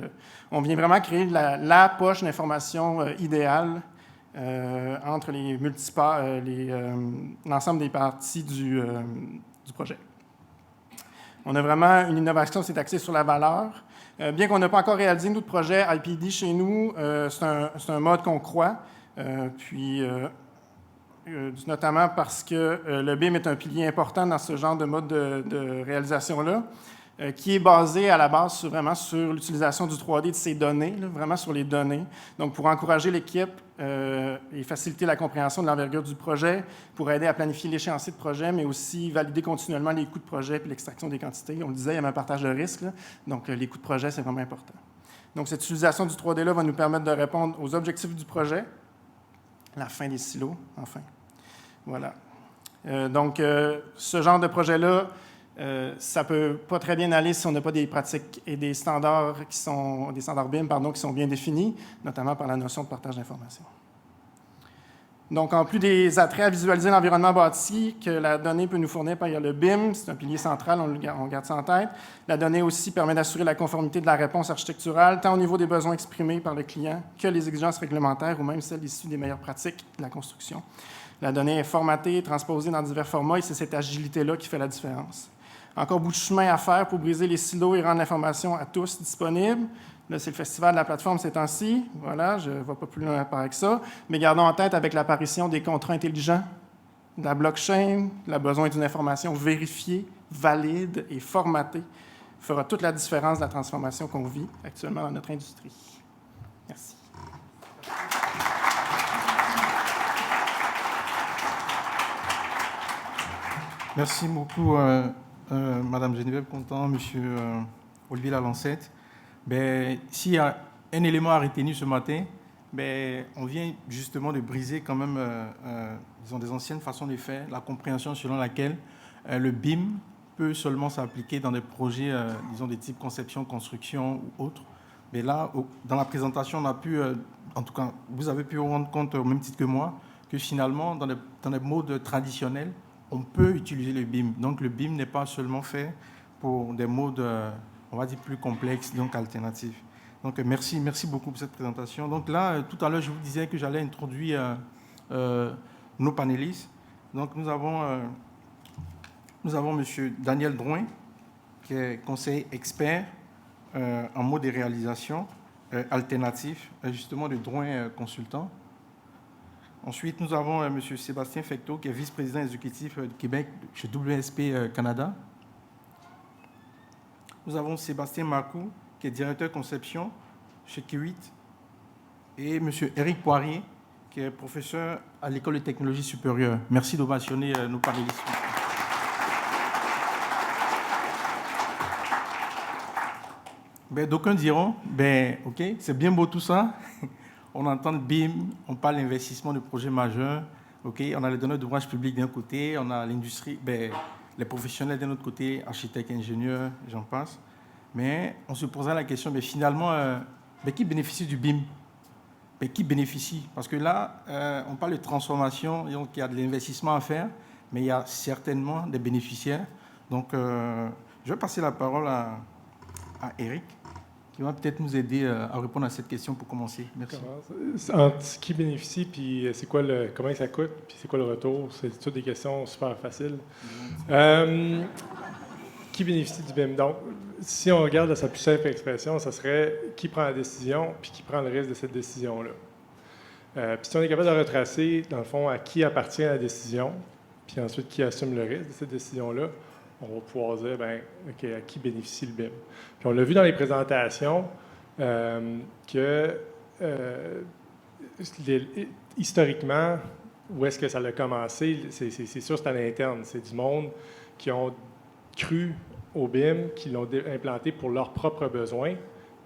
U: on vient vraiment créer la poche d'information idéale entre l'ensemble des parties du projet. On a vraiment une innovation qui est axée sur la valeur. Bien qu'on n'ait pas encore réalisé notre projet IPD chez nous, c'est un mode qu'on croit, notamment parce que le BIM est un pilier important dans ce genre de mode de réalisation-là, qui est basé à la base vraiment sur l'utilisation du 3D de ces données, vraiment sur les données. Donc, pour encourager l'équipe et faciliter la compréhension de l'envergure du projet, pour aider à planifier l'échéancier de projet, mais aussi valider continuellement les coûts de projet et l'extraction des quantités. On le disait, il y avait un partage de risque, donc les coûts de projet, c'est vraiment important. Donc, cette utilisation du 3D-là va nous permettre de répondre aux objectifs du projet, la fin des silos, enfin. Voilà. Ce genre de projet-là, ça ne peut pas très bien aller si on n'a pas des pratiques et des standards BIM qui sont bien définis, notamment par la notion de partage d'informations. Donc, en plus des attraits à visualiser l'environnement bâti que la donnée peut nous fournir par le BIM, c'est un pilier central, on garde ça en tête. La donnée aussi permet d'assurer la conformité de la réponse architecturale, tant au niveau des besoins exprimés par le client que les exigences réglementaires ou même celles issues des meilleures pratiques de la construction. La donnée est formatée, transposée dans divers formats et c'est cette agilité-là qui fait la différence. Encore bout de chemin à faire pour briser les silos et rendre l'information à tous disponible. Là, c'est le festival de la plateforme ces temps-ci. Voilà, je ne vais pas plus loin avec ça. Mais gardons en tête avec l'apparition des contrats intelligents, de la blockchain, le besoin d'une information vérifiée, valide et formatée fera toute la différence de la transformation qu'on vit actuellement dans notre industrie. Merci.
O: Merci beaucoup, Madame Geneviève Contant, Monsieur Olivier Lalancette. S'il y a un élément à retenir ce matin, on vient justement de briser quand même, disons, des anciennes façons de faire, la compréhension selon laquelle le BIM peut seulement s'appliquer dans des projets, disons, des types conception, construction ou autres. Mais là, dans la présentation, on a pu, en tout cas, vous avez pu vous rendre compte au même titre que moi, que finalement, dans les modes traditionnels, on peut utiliser le BIM. Donc, le BIM n'est pas seulement fait pour des modes, on va dire, plus complexes, donc alternatifs. Donc, merci beaucoup pour cette présentation. Donc là, tout à l'heure, je vous disais que j'allais introduire nos panélistes. Donc, nous avons M. Daniel Drouin, qui est conseiller expert en mode de réalisation alternatif, justement de Drouin Consultant. Ensuite, nous avons M. Sébastien Fecteau, qui est vice-président exécutif du Québec chez WSP Canada. Nous avons Sébastien Marcoux, qui est directeur conception chez Kiwit. Et M. Éric Poirier, qui est professeur à l'École de technologie supérieure. Merci d'ovationner nos panélistes. Ben, d'aucuns diront, ben, OK, c'est bien beau tout ça. On entend le BIM, on parle d'investissement de projets majeurs. OK, on a les donneurs d'ouvrage publics d'un côté, on a l'industrie, ben, les professionnels d'un autre côté, architectes, ingénieurs, j'en passe. Mais on se posera la question, mais finalement, qui bénéficie du BIM? Ben, qui bénéficie? Parce que là, on parle de transformation, donc il y a de l'investissement à faire, mais il y a certainement des bénéficiaires. Donc, je vais passer la parole à Eric, qui va peut-être nous aider à répondre à cette question pour commencer. Merci.
B: Entre qui bénéficie, puis c'est quoi comment ça coûte, puis c'est quoi le retour, c'est toutes des questions super faciles. Qui bénéficie du BIM? Donc, si on regarde sa plus simple expression, ça serait qui prend la décision, puis qui prend le risque de cette décision-là. Puis si on est capable de retracer, dans le fond, à qui appartient la décision, puis ensuite qui assume le risque de cette décision-là, on va pouvoir dire, OK, à qui bénéficie le BIM. Puis on l'a vu dans les présentations que historiquement, où est-ce que ça a commencé, c'est sûr, c'est à l'interne. C'est du monde qui ont cru au BIM, qui l'ont implanté pour leurs propres besoins,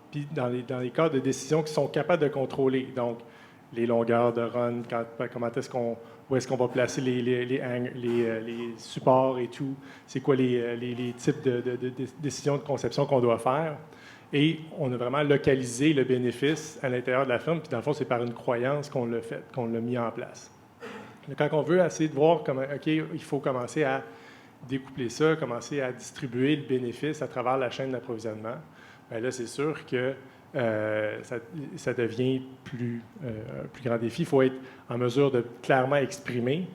B: puis dans les cadres de décision qu'ils sont capables de contrôler. Donc, les longueurs de run, où est-ce qu'on va placer les supports et tout, c'est quoi les types de décisions de conception qu'on doit faire. Et on a vraiment localisé le bénéfice à l'intérieur de la firme, puis dans le fond, c'est par une croyance qu'on l'a fait, qu'on l'a mis en place. Quand on veut essayer de voir comment, OK, il faut commencer à découpler ça, commencer à distribuer le bénéfice à travers la chaîne d'approvisionnement, bien là, c'est sûr que ça devient un plus grand défi. Il faut être en mesure de clairement exprimer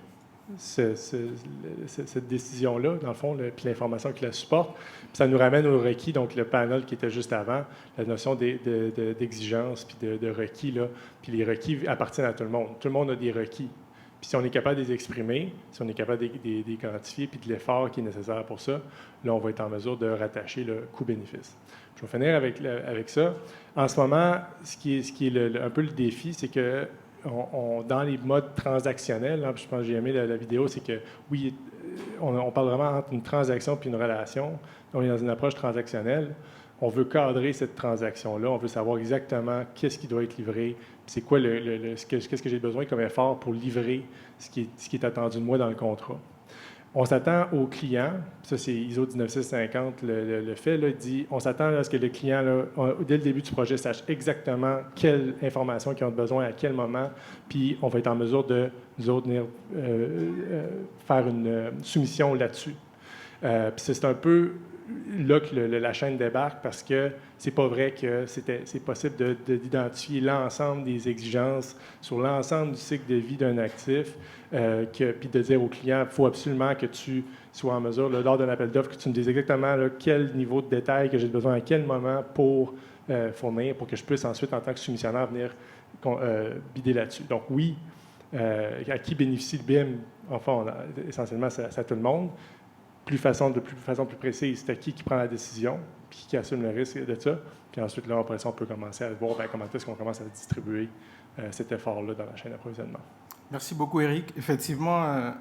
B: cette décision-là, dans le fond, puis l'information qui la supporte. Puis ça nous ramène aux requis, donc le panel qui était juste avant, la notion d'exigence puis de requis. Là, puis les requis appartiennent à tout le monde. Tout le monde a des requis. Puis si on est capable de les exprimer, si on est capable de les quantifier, puis de l'effort qui est nécessaire pour ça, là, on va être en mesure de rattacher le coût-bénéfice. Je vais finir avec ça. En ce moment, ce qui est un peu le défi, c'est que dans les modes transactionnels, hein, je pense que j'ai aimé la vidéo, c'est que oui, on parle vraiment entre une transaction puis une relation. On est dans une approche transactionnelle. On veut cadrer cette transaction-là. On veut savoir exactement qu'est-ce qui doit être livré, c'est quoi qu'est-ce que j'ai besoin comme effort pour livrer ce qui est attendu de moi dans le contrat. On s'attend au client, ça c'est ISO 19650 le fait, là, dit on s'attend à ce que le client, là, dès le début du projet, sache exactement quelle information ils ont besoin à quel moment, puis on va être en mesure de, nous autres, venir faire une soumission là-dessus. Puis c'est un peu là que la chaîne débarque parce que c'est pas vrai que c'est possible d'identifier l'ensemble des exigences sur l'ensemble du cycle de vie d'un actif, puis de dire au client, il faut absolument que tu sois en mesure, là, lors d'un appel d'offres, que tu me dises exactement là, quel niveau de détail que j'ai besoin à quel moment pour fournir, pour que je puisse ensuite, en tant que soumissionnaire, venir bider là-dessus. Donc oui, à qui bénéficie le BIM? Enfin, essentiellement, c'est à tout le monde. De façon plus précise, c'est à qui prend la décision, puis qui assume le risque de ça. Puis ensuite, là, après ça, on peut commencer à voir comment est-ce qu'on commence à distribuer cet effort-là dans la chaîne d'approvisionnement.
O: Merci beaucoup, Eric. Effectivement,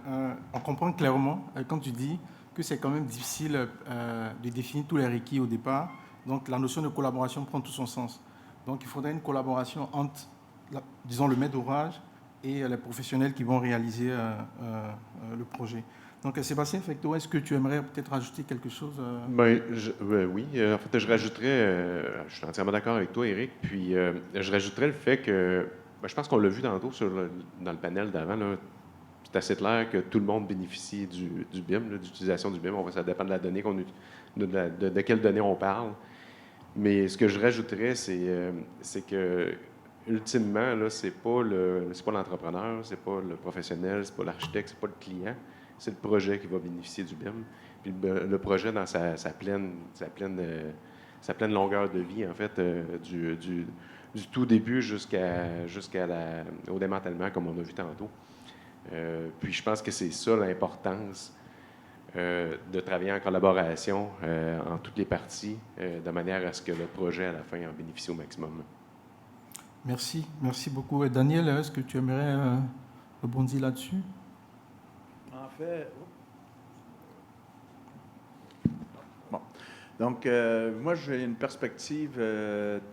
O: on comprend clairement quand tu dis que c'est quand même difficile de définir tous les requis au départ. Donc, la notion de collaboration prend tout son sens. Donc, il faudrait une collaboration entre, disons, le maître d'ouvrage et les professionnels qui vont réaliser le projet. Donc, Sébastien Fecteau, est-ce que tu aimerais peut-être rajouter quelque chose?
V: Oui. En fait, je rajouterais, je suis entièrement d'accord avec toi, Éric, puis je rajouterais le fait que, je pense qu'on l'a vu tantôt dans le panel d'avant, c'est assez clair que tout le monde bénéficie du BIM, de l'utilisation du BIM. Ça dépend de la donnée de quelle donnée on parle. Mais ce que je rajouterais, c'est que, ultimement, là, c'est pas l'entrepreneur, c'est pas le professionnel, c'est pas l'architecte, c'est pas le client. C'est le projet qui va bénéficier du BIM. Puis le projet, dans sa pleine longueur de vie, en fait, du tout début au démantèlement, comme on a vu tantôt. Puis je pense que c'est ça l'importance de travailler en collaboration en toutes les parties, de manière à ce que le projet, à la fin, en bénéficie au maximum.
O: Merci beaucoup. Et Daniel, est-ce que tu aimerais rebondir là-dessus?
M: En fait, Donc, moi, j'ai une perspective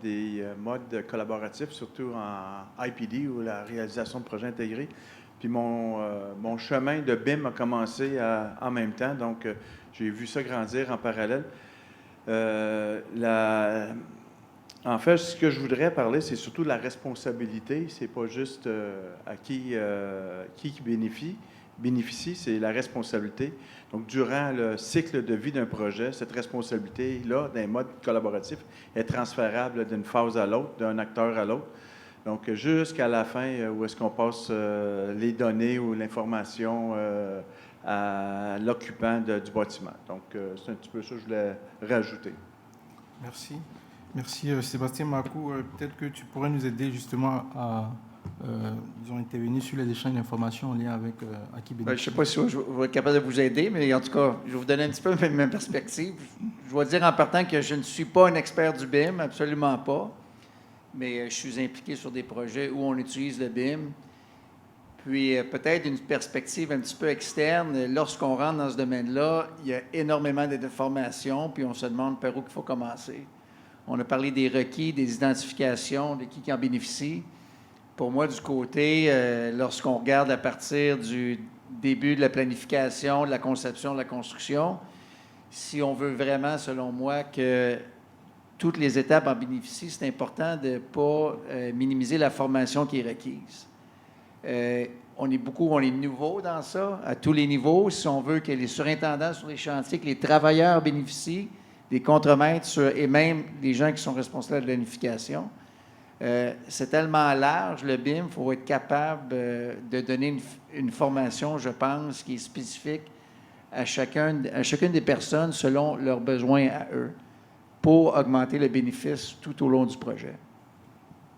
M: des modes collaboratifs, surtout en IPD, ou la réalisation de projets intégrés. Puis mon chemin de BIM a commencé en même temps, donc j'ai vu ça grandir en parallèle. En fait, ce que je voudrais parler, c'est surtout de la responsabilité. C'est pas juste à qui bénéficie, c'est la responsabilité. Donc, durant le cycle de vie d'un projet, cette responsabilité-là, d'un mode collaboratif, est transférable d'une phase à l'autre, d'un acteur à l'autre. Donc, jusqu'à la fin, où est-ce qu'on passe les données ou l'information à l'occupant du bâtiment. Donc, c'est un petit peu ça que je voulais rajouter.
O: Merci. Merci, Sébastien Marcoux. Peut-être que tu pourrais nous aider justement à intervenir sur les échanges d'informations en lien avec Acquis Bénéfice.
C: Je ne sais pas si je vais être capable de vous aider, mais en tout cas, je vais vous donner un petit peu ma perspective. Je dois dire en partant que je ne suis pas un expert du BIM, absolument pas, mais je suis impliqué sur des projets où on utilise le BIM. Puis peut-être une perspective un petit peu externe. Lorsqu'on rentre dans ce domaine-là, il y a énormément d'informations, puis on se demande par où il faut commencer. On a parlé des requis, des identifications, de qui en bénéficie. Pour moi, du côté, lorsqu'on regarde à partir du début de la planification, de la conception, de la construction, si on veut vraiment, selon moi, que toutes les étapes en bénéficient, c'est important de ne pas minimiser la formation qui est requise. On est nouveaux dans ça, à tous les niveaux. Si on veut que les surintendants sur les chantiers, que les travailleurs bénéficient, des contremaîtres et même des gens qui sont responsables de la planification. C'est tellement large, le BIM, il faut être capable de donner une formation, je pense, qui est spécifique à chacune des personnes selon leurs besoins à eux, pour augmenter le bénéfice tout au long du projet.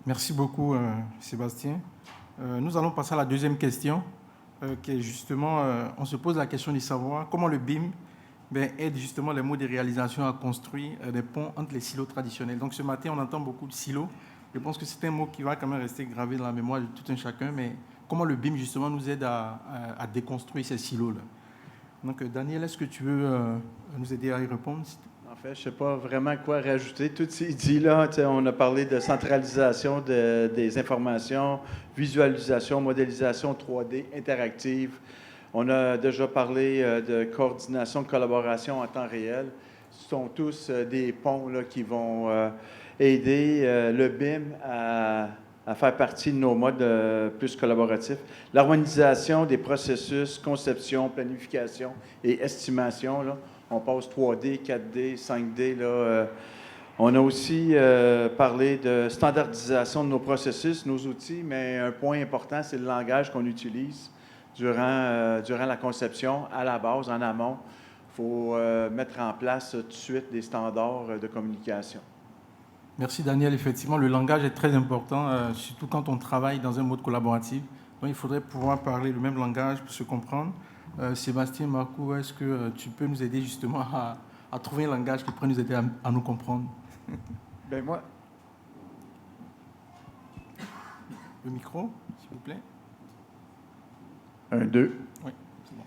O: Merci beaucoup, Sébastien. Nous allons passer à la deuxième question, qui est justement, on se pose la question de savoir comment le BIM aide justement les modes de réalisation à construire des ponts entre les silos traditionnels. Donc ce matin, on entend beaucoup de silos. Je pense que c'est un mot qui va quand même rester gravé dans la mémoire de tout un chacun, mais comment le BIM justement nous aide à déconstruire ces silos-là. Donc Daniel, est-ce que tu veux nous aider à y répondre?
M: En fait, je ne sais pas vraiment quoi rajouter. Tout est dit là. On a parlé de centralisation des informations, visualisation, modélisation 3D interactive. On a déjà parlé de coordination, de collaboration en temps réel. Ce sont tous des ponts là, qui vont aider le BIM à faire partie de nos modes plus collaboratifs. L'harmonisation des processus, conception, planification et estimation. Là, on passe 3D, 4D, 5D. Là, on a aussi parlé de standardisation de nos processus, nos outils, mais un point important, c'est le langage qu'on utilise durant la conception, à la base, en amont. Il faut mettre en place tout de suite des standards de communication.
O: Merci Daniel. Effectivement, le langage est très important, surtout quand on travaille dans un mode collaboratif. Donc, il faudrait pouvoir parler le même langage pour se comprendre. Sébastien Marcoux, est-ce que tu peux nous aider justement à trouver un langage qui pourrait nous aider à nous comprendre?
C: Bien, moi...
O: Le micro, s'il vous plaît.
C: 1, 2.
O: Oui, c'est bon.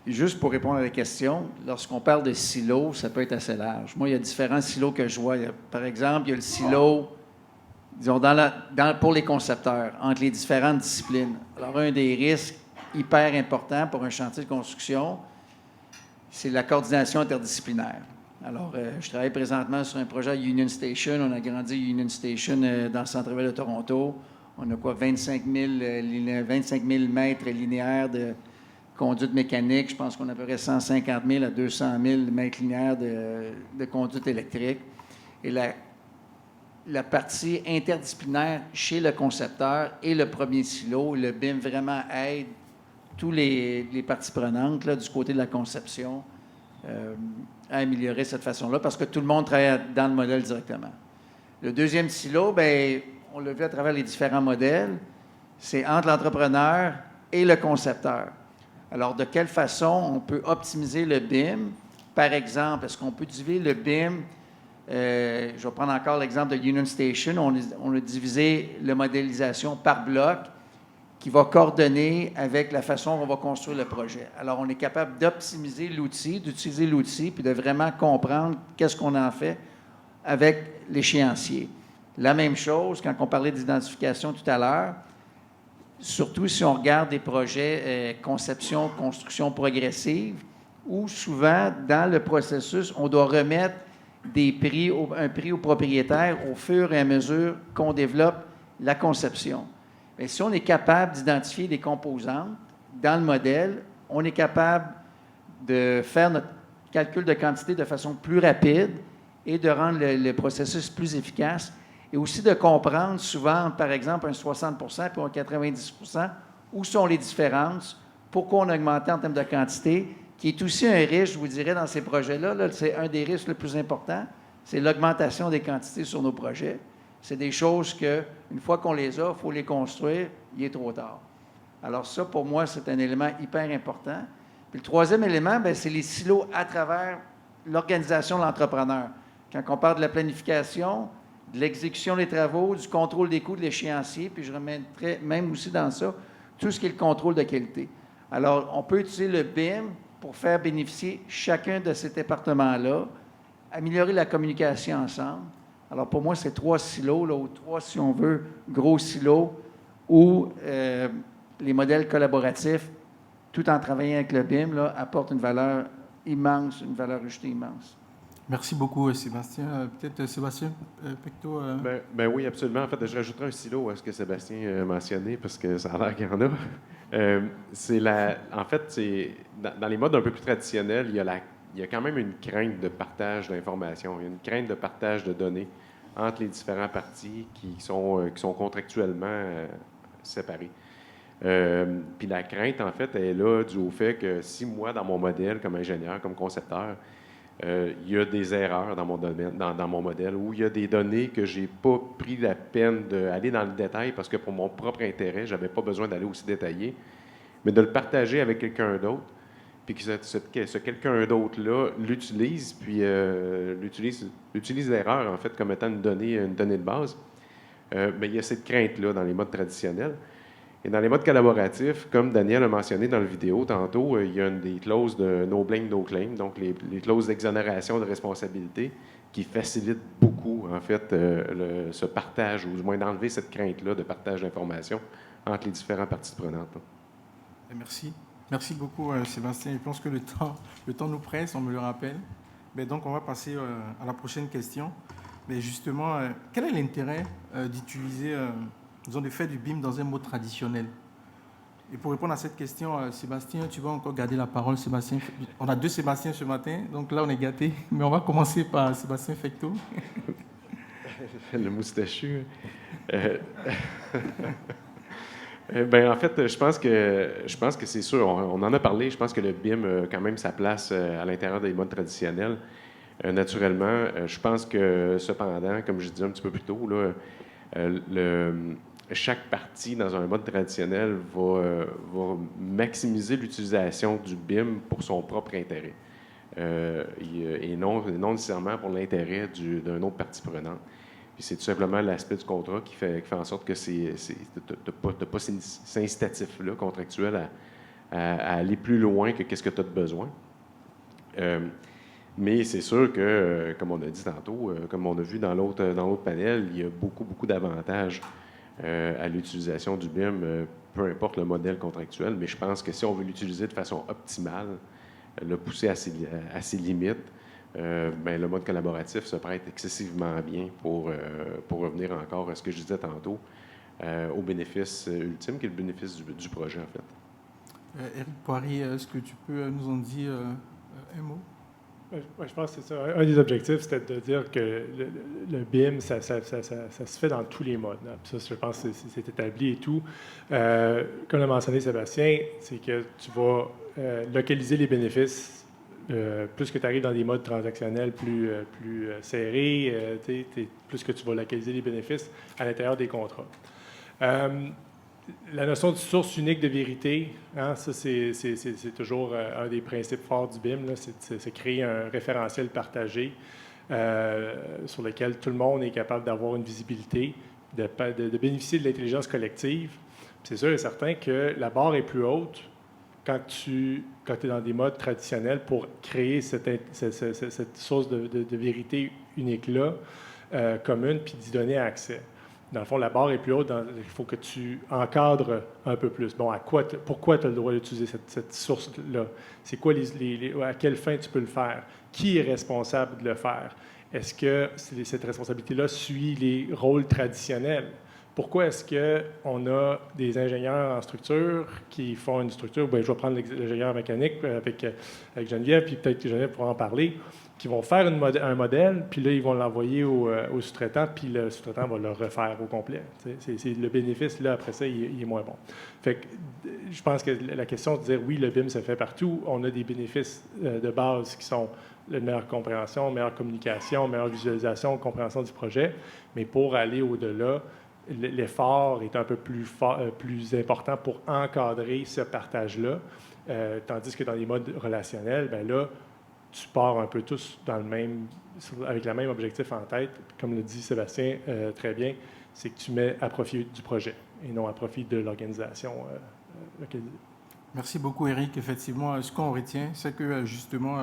C: Juste pour répondre à la question, lorsqu'on parle de silos, ça peut être assez large. Moi, il y a différents silos que je vois. Par exemple, il y a le silo, disons, pour les concepteurs, entre les différentes disciplines. Alors, un des risques hyper importants pour un chantier de construction, c'est la coordination interdisciplinaire. Alors, je travaille présentement sur un projet à Union Station. On a agrandi Union Station dans le centre-ville de Toronto. On a 25 000 mètres linéaires de conduite mécanique. Je pense qu'on a à peu près 150 000 à 200 000 mètres linéaires de conduite électrique. Et la partie interdisciplinaire chez le concepteur et le premier silo, le BIM vraiment aide tous les parties prenantes là, du côté de la conception à améliorer cette façon-là parce que tout le monde travaille dans le modèle directement. Le deuxième silo, bien, on l'a vu à travers les différents modèles, c'est entre l'entrepreneur et le concepteur. Alors, de quelle façon on peut optimiser le BIM? Par exemple, est-ce qu'on peut diviser le BIM? Je vais prendre encore l'exemple de Union Station. On a divisé la modélisation par bloc qui va coordonner avec la façon dont on va construire le projet. Alors, on est capable d'optimiser l'outil, d'utiliser l'outil, puis de vraiment comprendre qu'est-ce qu'on en fait avec l'échéancier. La même chose, quand on parlait d'identification tout à l'heure, surtout si on regarde des projets conception, construction progressive, où souvent, dans le processus, on doit remettre un prix au propriétaire au fur et à mesure qu'on développe la conception. Mais si on est capable d'identifier des composantes dans le modèle, on est capable de faire notre calcul de quantité de façon plus rapide et de rendre le processus plus efficace, et aussi de comprendre souvent, par exemple, un 60 puis un 90 où sont les différences, pourquoi on a augmenté en termes de quantité, qui est aussi un risque, je vous dirais, dans ces projets-là. Là, c'est un des risques les plus importants, c'est l'augmentation des quantités sur nos projets. C'est des choses que, une fois qu'on les a, il faut les construire, il est trop tard. Alors ça, pour moi, c'est un élément hyper important. Puis le troisième élément, bien, c'est les silos à travers l'organisation de l'entrepreneur. Quand on parle de la planification, de l'exécution des travaux, du contrôle des coûts de l'échéancier, puis je remettrai même aussi dans ça tout ce qui est le contrôle de qualité. Alors, on peut utiliser le BIM pour faire bénéficier chacun de ces départements-là, améliorer la communication ensemble. Alors, pour moi, c'est 3 silos, là, ou 3, si on veut, gros silos, où les modèles collaboratifs, tout en travaillant avec le BIM, là, apportent une valeur immense, une valeur ajoutée immense.
O: Merci beaucoup, Sébastien. Peut-être Sébastien Pecteau.
V: Ben oui, absolument. En fait, je rajouterai un silo à ce que Sébastien a mentionné, parce que ça a l'air qu'il y en a. En fait, dans les modes un peu plus traditionnels, il y a quand même une crainte de partage d'informations. Il y a une crainte de partage de données entre les différentes parties qui sont contractuellement séparées. Puis la crainte, en fait, elle est là due au fait que si moi, dans mon modèle, comme ingénieur, comme concepteur, il y a des erreurs dans mon domaine, dans mon modèle, où il y a des données que je n'ai pas pris la peine d'aller dans le détail parce que pour mon propre intérêt, je n'avais pas besoin d'aller aussi détaillé, mais de le partager avec quelqu'un d'autre, puis que ce quelqu'un d'autre-là l'utilise, puis utilise l'erreur, en fait, comme étant une donnée de base. Mais il y a cette crainte-là dans les modes traditionnels. Et dans les modes collaboratifs, comme Daniel a mentionné dans la vidéo tantôt, il y a des clauses de no blame, no claim, donc les clauses d'exonération de responsabilité qui facilitent beaucoup, en fait, ce partage, ou du moins d'enlever cette crainte-là de partage d'informations entre les différentes parties prenantes.
O: Merci. Merci beaucoup, Sébastien. Je pense que le temps nous presse, on me le rappelle. Mais donc, on va passer à la prochaine question. Mais justement, quel est l'intérêt d'utiliser... Nous avons fait du BIM dans un mode traditionnel. Et pour répondre à cette question, Sébastien, tu vas encore garder la parole, Sébastien. On a 2 Sébastien ce matin, donc là, on est gâtés. Mais on va commencer par Sébastien Fecteau.
V: Le moustachu. Ben, en fait, je pense que c'est sûr, on en a parlé, je pense que le BIM a quand même sa place à l'intérieur des modes traditionnels. Naturellement, je pense que, cependant, comme je disais un petit peu plus tôt, là, chaque partie dans un mode traditionnel va maximiser l'utilisation du BIM pour son propre intérêt et non nécessairement pour l'intérêt d'une autre partie prenante. Puis c'est tout simplement l'aspect du contrat qui fait en sorte que tu n'as pas cet incitatif-là contractuel à aller plus loin que qu'est-ce que tu as de besoin. Mais c'est sûr que, comme on a dit tantôt, comme on a vu dans l'autre panel, il y a beaucoup d'avantages à l'utilisation du BIM, peu importe le modèle contractuel, mais je pense que si on veut l'utiliser de façon optimale, le pousser à ses limites, ben, le mode collaboratif se prête excessivement bien pour revenir encore à ce que je disais tantôt, au bénéfice ultime, qui est le bénéfice du projet, en fait.
O: Éric Poirier, est-ce que tu peux nous en dire un mot?
B: Ouais, je pense que c'est ça. Un des objectifs, c'était de dire que le BIM, ça se fait dans tous les modes. Ça, je pense que c'est établi et tout. Comme l'a mentionné Sébastien, c'est que tu vas localiser les bénéfices. Plus que tu arrives dans des modes transactionnels plus serrés, plus que tu vas localiser les bénéfices à l'intérieur des contrats. La notion de source unique de vérité, hein, ça, c'est toujours un des principes forts du BIM, c'est créer un référentiel partagé sur lequel tout le monde est capable d'avoir une visibilité, de bénéficier de l'intelligence collective C'est sûr et certain que la barre est plus haute quand tu es dans des modes traditionnels pour créer cette source de vérité unique-là, commune, puis d'y donner accès. Dans le fond, la barre est plus haute, il faut que tu encadres un peu plus. Bon, pourquoi tu as le droit d'utiliser cette source-là? C'est quoi à quelle fin tu peux le faire? Qui est responsable de le faire? Est-ce que cette responsabilité-là suit les rôles traditionnels? Pourquoi est-ce qu'on a des ingénieurs en structure qui font une structure? Bien, je vais prendre l'ingénieur mécanique avec Geneviève, puis peut-être que Geneviève pourra en parler, qui vont faire un modèle, puis là, ils vont l'envoyer au sous-traitant, puis le sous-traitant va le refaire au complet. C'est le bénéfice, là, après ça, il est moins bon. Fait que je pense que la question de dire oui, le BIM se fait partout, on a des bénéfices de base qui sont la meilleure compréhension, meilleure communication, meilleure visualisation, compréhension du projet, mais pour aller au-delà, l'effort est un peu plus important pour encadrer ce partage-là, tandis que dans les modes relationnels, bien là, tu pars un peu tous avec le même objectif en tête. Comme le dit Sébastien très bien, c'est que tu mets à profit du projet et non à profit de l'organisation localisée.
O: Merci beaucoup, Éric. Effectivement, ce qu'on retient, c'est que justement,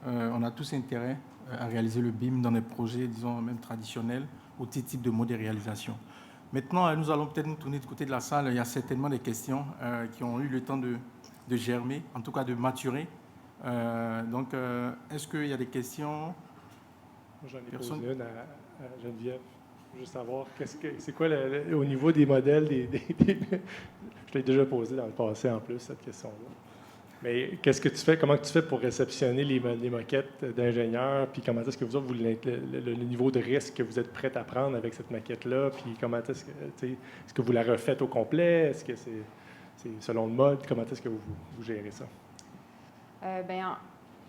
O: on a tous intérêt à réaliser le BIM dans des projets, disons, même traditionnels, ou tout type de mode de réalisation. Maintenant, nous allons peut-être nous tourner du côté de la salle. Il y a certainement des questions qui ont eu le temps de germer, en tout cas de maturer. Donc, est-ce qu'il y a des questions?
B: J'en ai posé une à Geneviève. Juste savoir, c'est quoi au niveau des modèles, je l'ai déjà posé dans le passé en plus, cette question-là. Mais qu'est-ce que tu fais, comment tu fais pour réceptionner les maquettes d'ingénieurs, puis comment est-ce que le niveau de risque que vous êtes prêt à prendre avec cette maquette-là, puis comment est-ce que vous la refaites au complet? Est-ce que c'est selon le mode? Comment est-ce que vous gérez ça?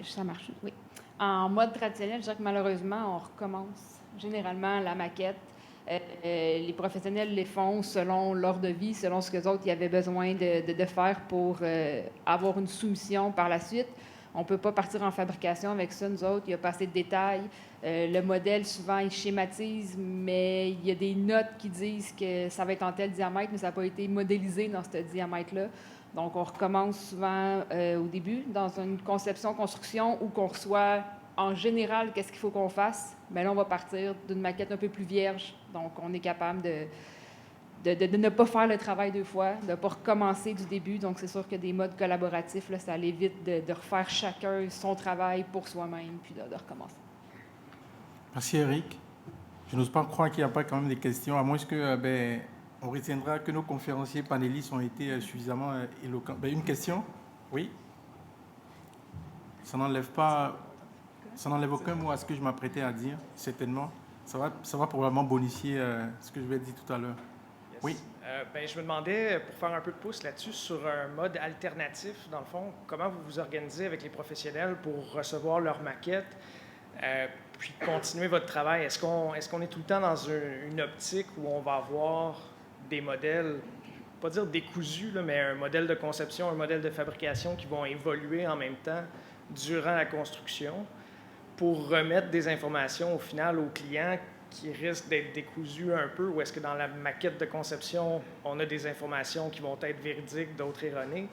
T: Ça marche, oui. En mode traditionnel, je dirais que malheureusement, on recommence généralement la maquette. Les professionnels les font selon l'ordre de vie, selon ce que les autres y avaient besoin de faire pour avoir une soumission par la suite. On ne peut pas partir en fabrication avec ça, nous autres. Il n'y a pas assez de détails. Le modèle, souvent, il schématise, mais il y a des notes qui disent que ça va être en tel diamètre, mais ça n'a pas été modélisé dans ce diamètre-là. Donc, on recommence souvent au début, dans une conception-construction, où qu'on reçoit en général qu'est-ce qu'il faut qu'on fasse. Bien là, on va partir d'une maquette un peu plus vierge. Donc, on est capable de ne pas faire le travail deux fois, de ne pas recommencer du début. Donc, c'est sûr que des modes collaboratifs, là, ça évite de refaire chacun son travail pour soi-même, puis de recommencer.
O: Merci, Éric. Je n'ose pas croire qu'il n'y a pas quand même des questions, à moins que on retiendra que nos conférenciers panélistes ont été suffisamment éloquents. Une question? Oui? Ça n'enlève aucun mot à ce que je m'apprêtais à dire, certainement. Ça va probablement bonifier ce que je vais dire tout à l'heure.
D: Yes.
O: Oui?
D: Je me demandais, pour faire un peu de pouce là-dessus, sur un mode alternatif, dans le fond, comment vous vous organisez avec les professionnels pour recevoir leurs maquettes, puis continuer votre travail? Est-ce qu'on est tout le temps dans une optique où on va avoir des modèles, pas dire décousus, là, mais un modèle de conception, un modèle de fabrication qui vont évoluer en même temps durant la construction pour remettre des informations au final aux clients qui risquent d'être décousus un peu, ou est-ce que dans la maquette de conception, on a des informations qui vont être véridiques, d'autres erronées,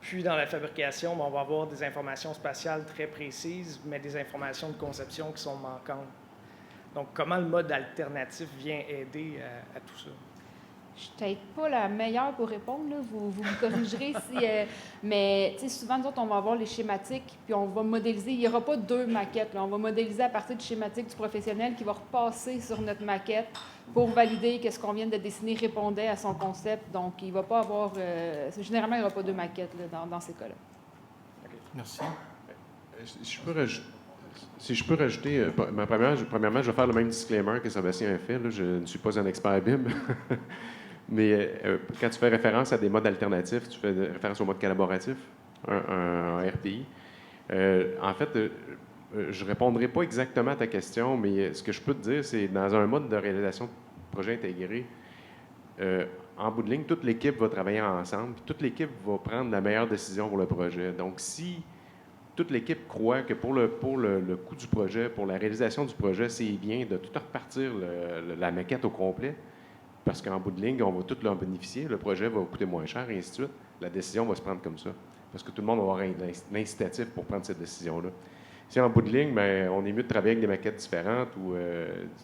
D: puis dans la fabrication, on va avoir des informations spatiales très précises, mais des informations de conception qui sont manquantes. Donc, comment le mode alternatif vient aider à tout ça?
T: Je ne suis peut-être pas la meilleure pour répondre, là. Vous me corrigerez si... mais souvent, nous autres, on va avoir les schématiques, puis on va modéliser. Il n'y aura pas deux maquettes, là. On va modéliser à partir du schématique du professionnel qui va repasser sur notre maquette pour valider que ce qu'on vient de dessiner répondait à son concept. Donc, il ne va pas avoir... généralement, il n'y aura pas deux maquettes là, dans ces cas-là.
O: Okay. Merci.
V: Si je peux rajouter, premièrement, je vais faire le même disclaimer que Sébastien a fait. Là, je ne suis pas un expert BIM. Mais quand tu fais référence à des modes alternatifs, tu fais référence au mode collaboratif, un RPI. En fait, je ne répondrai pas exactement à ta question, mais ce que je peux te dire, c'est dans un mode de réalisation de projet intégré, en bout de ligne, toute l'équipe va travailler ensemble, puis toute l'équipe va prendre la meilleure décision pour le projet. Donc, si toute l'équipe croit que pour le coût du projet, pour la réalisation du projet, c'est bien de tout repartir la maquette au complet, parce qu'en bout de ligne, on va tous en bénéficier, le projet va coûter moins cher, et ainsi de suite. La décision va se prendre comme ça, parce que tout le monde va avoir l'incitatif pour prendre cette décision-là. Si en bout de ligne, bien, on est mieux de travailler avec des maquettes différentes ou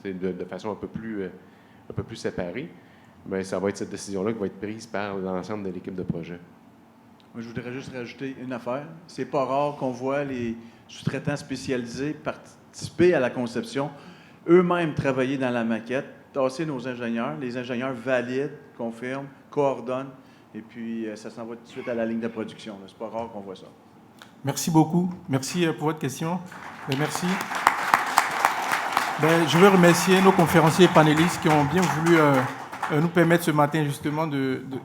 V: de façon un peu plus séparée, bien, ça va être cette décision-là qui va être prise par l'ensemble de l'équipe de projet.
M: Moi, je voudrais juste rajouter une affaire. C'est pas rare qu'on voit les sous-traitants spécialisés participer à la conception, eux-mêmes travailler dans la maquette, tasser nos ingénieurs. Les ingénieurs valident, confirment, coordonnent, et puis ça s'en va tout de suite à la ligne de production. C'est pas rare qu'on voit ça.
O: Merci beaucoup. Merci pour votre question. Merci. Je veux remercier nos conférenciers et panélistes qui ont bien voulu nous permettre ce matin justement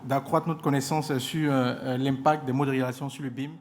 O: d'accroître notre connaissance sur l'impact des modélisations sur le BIM.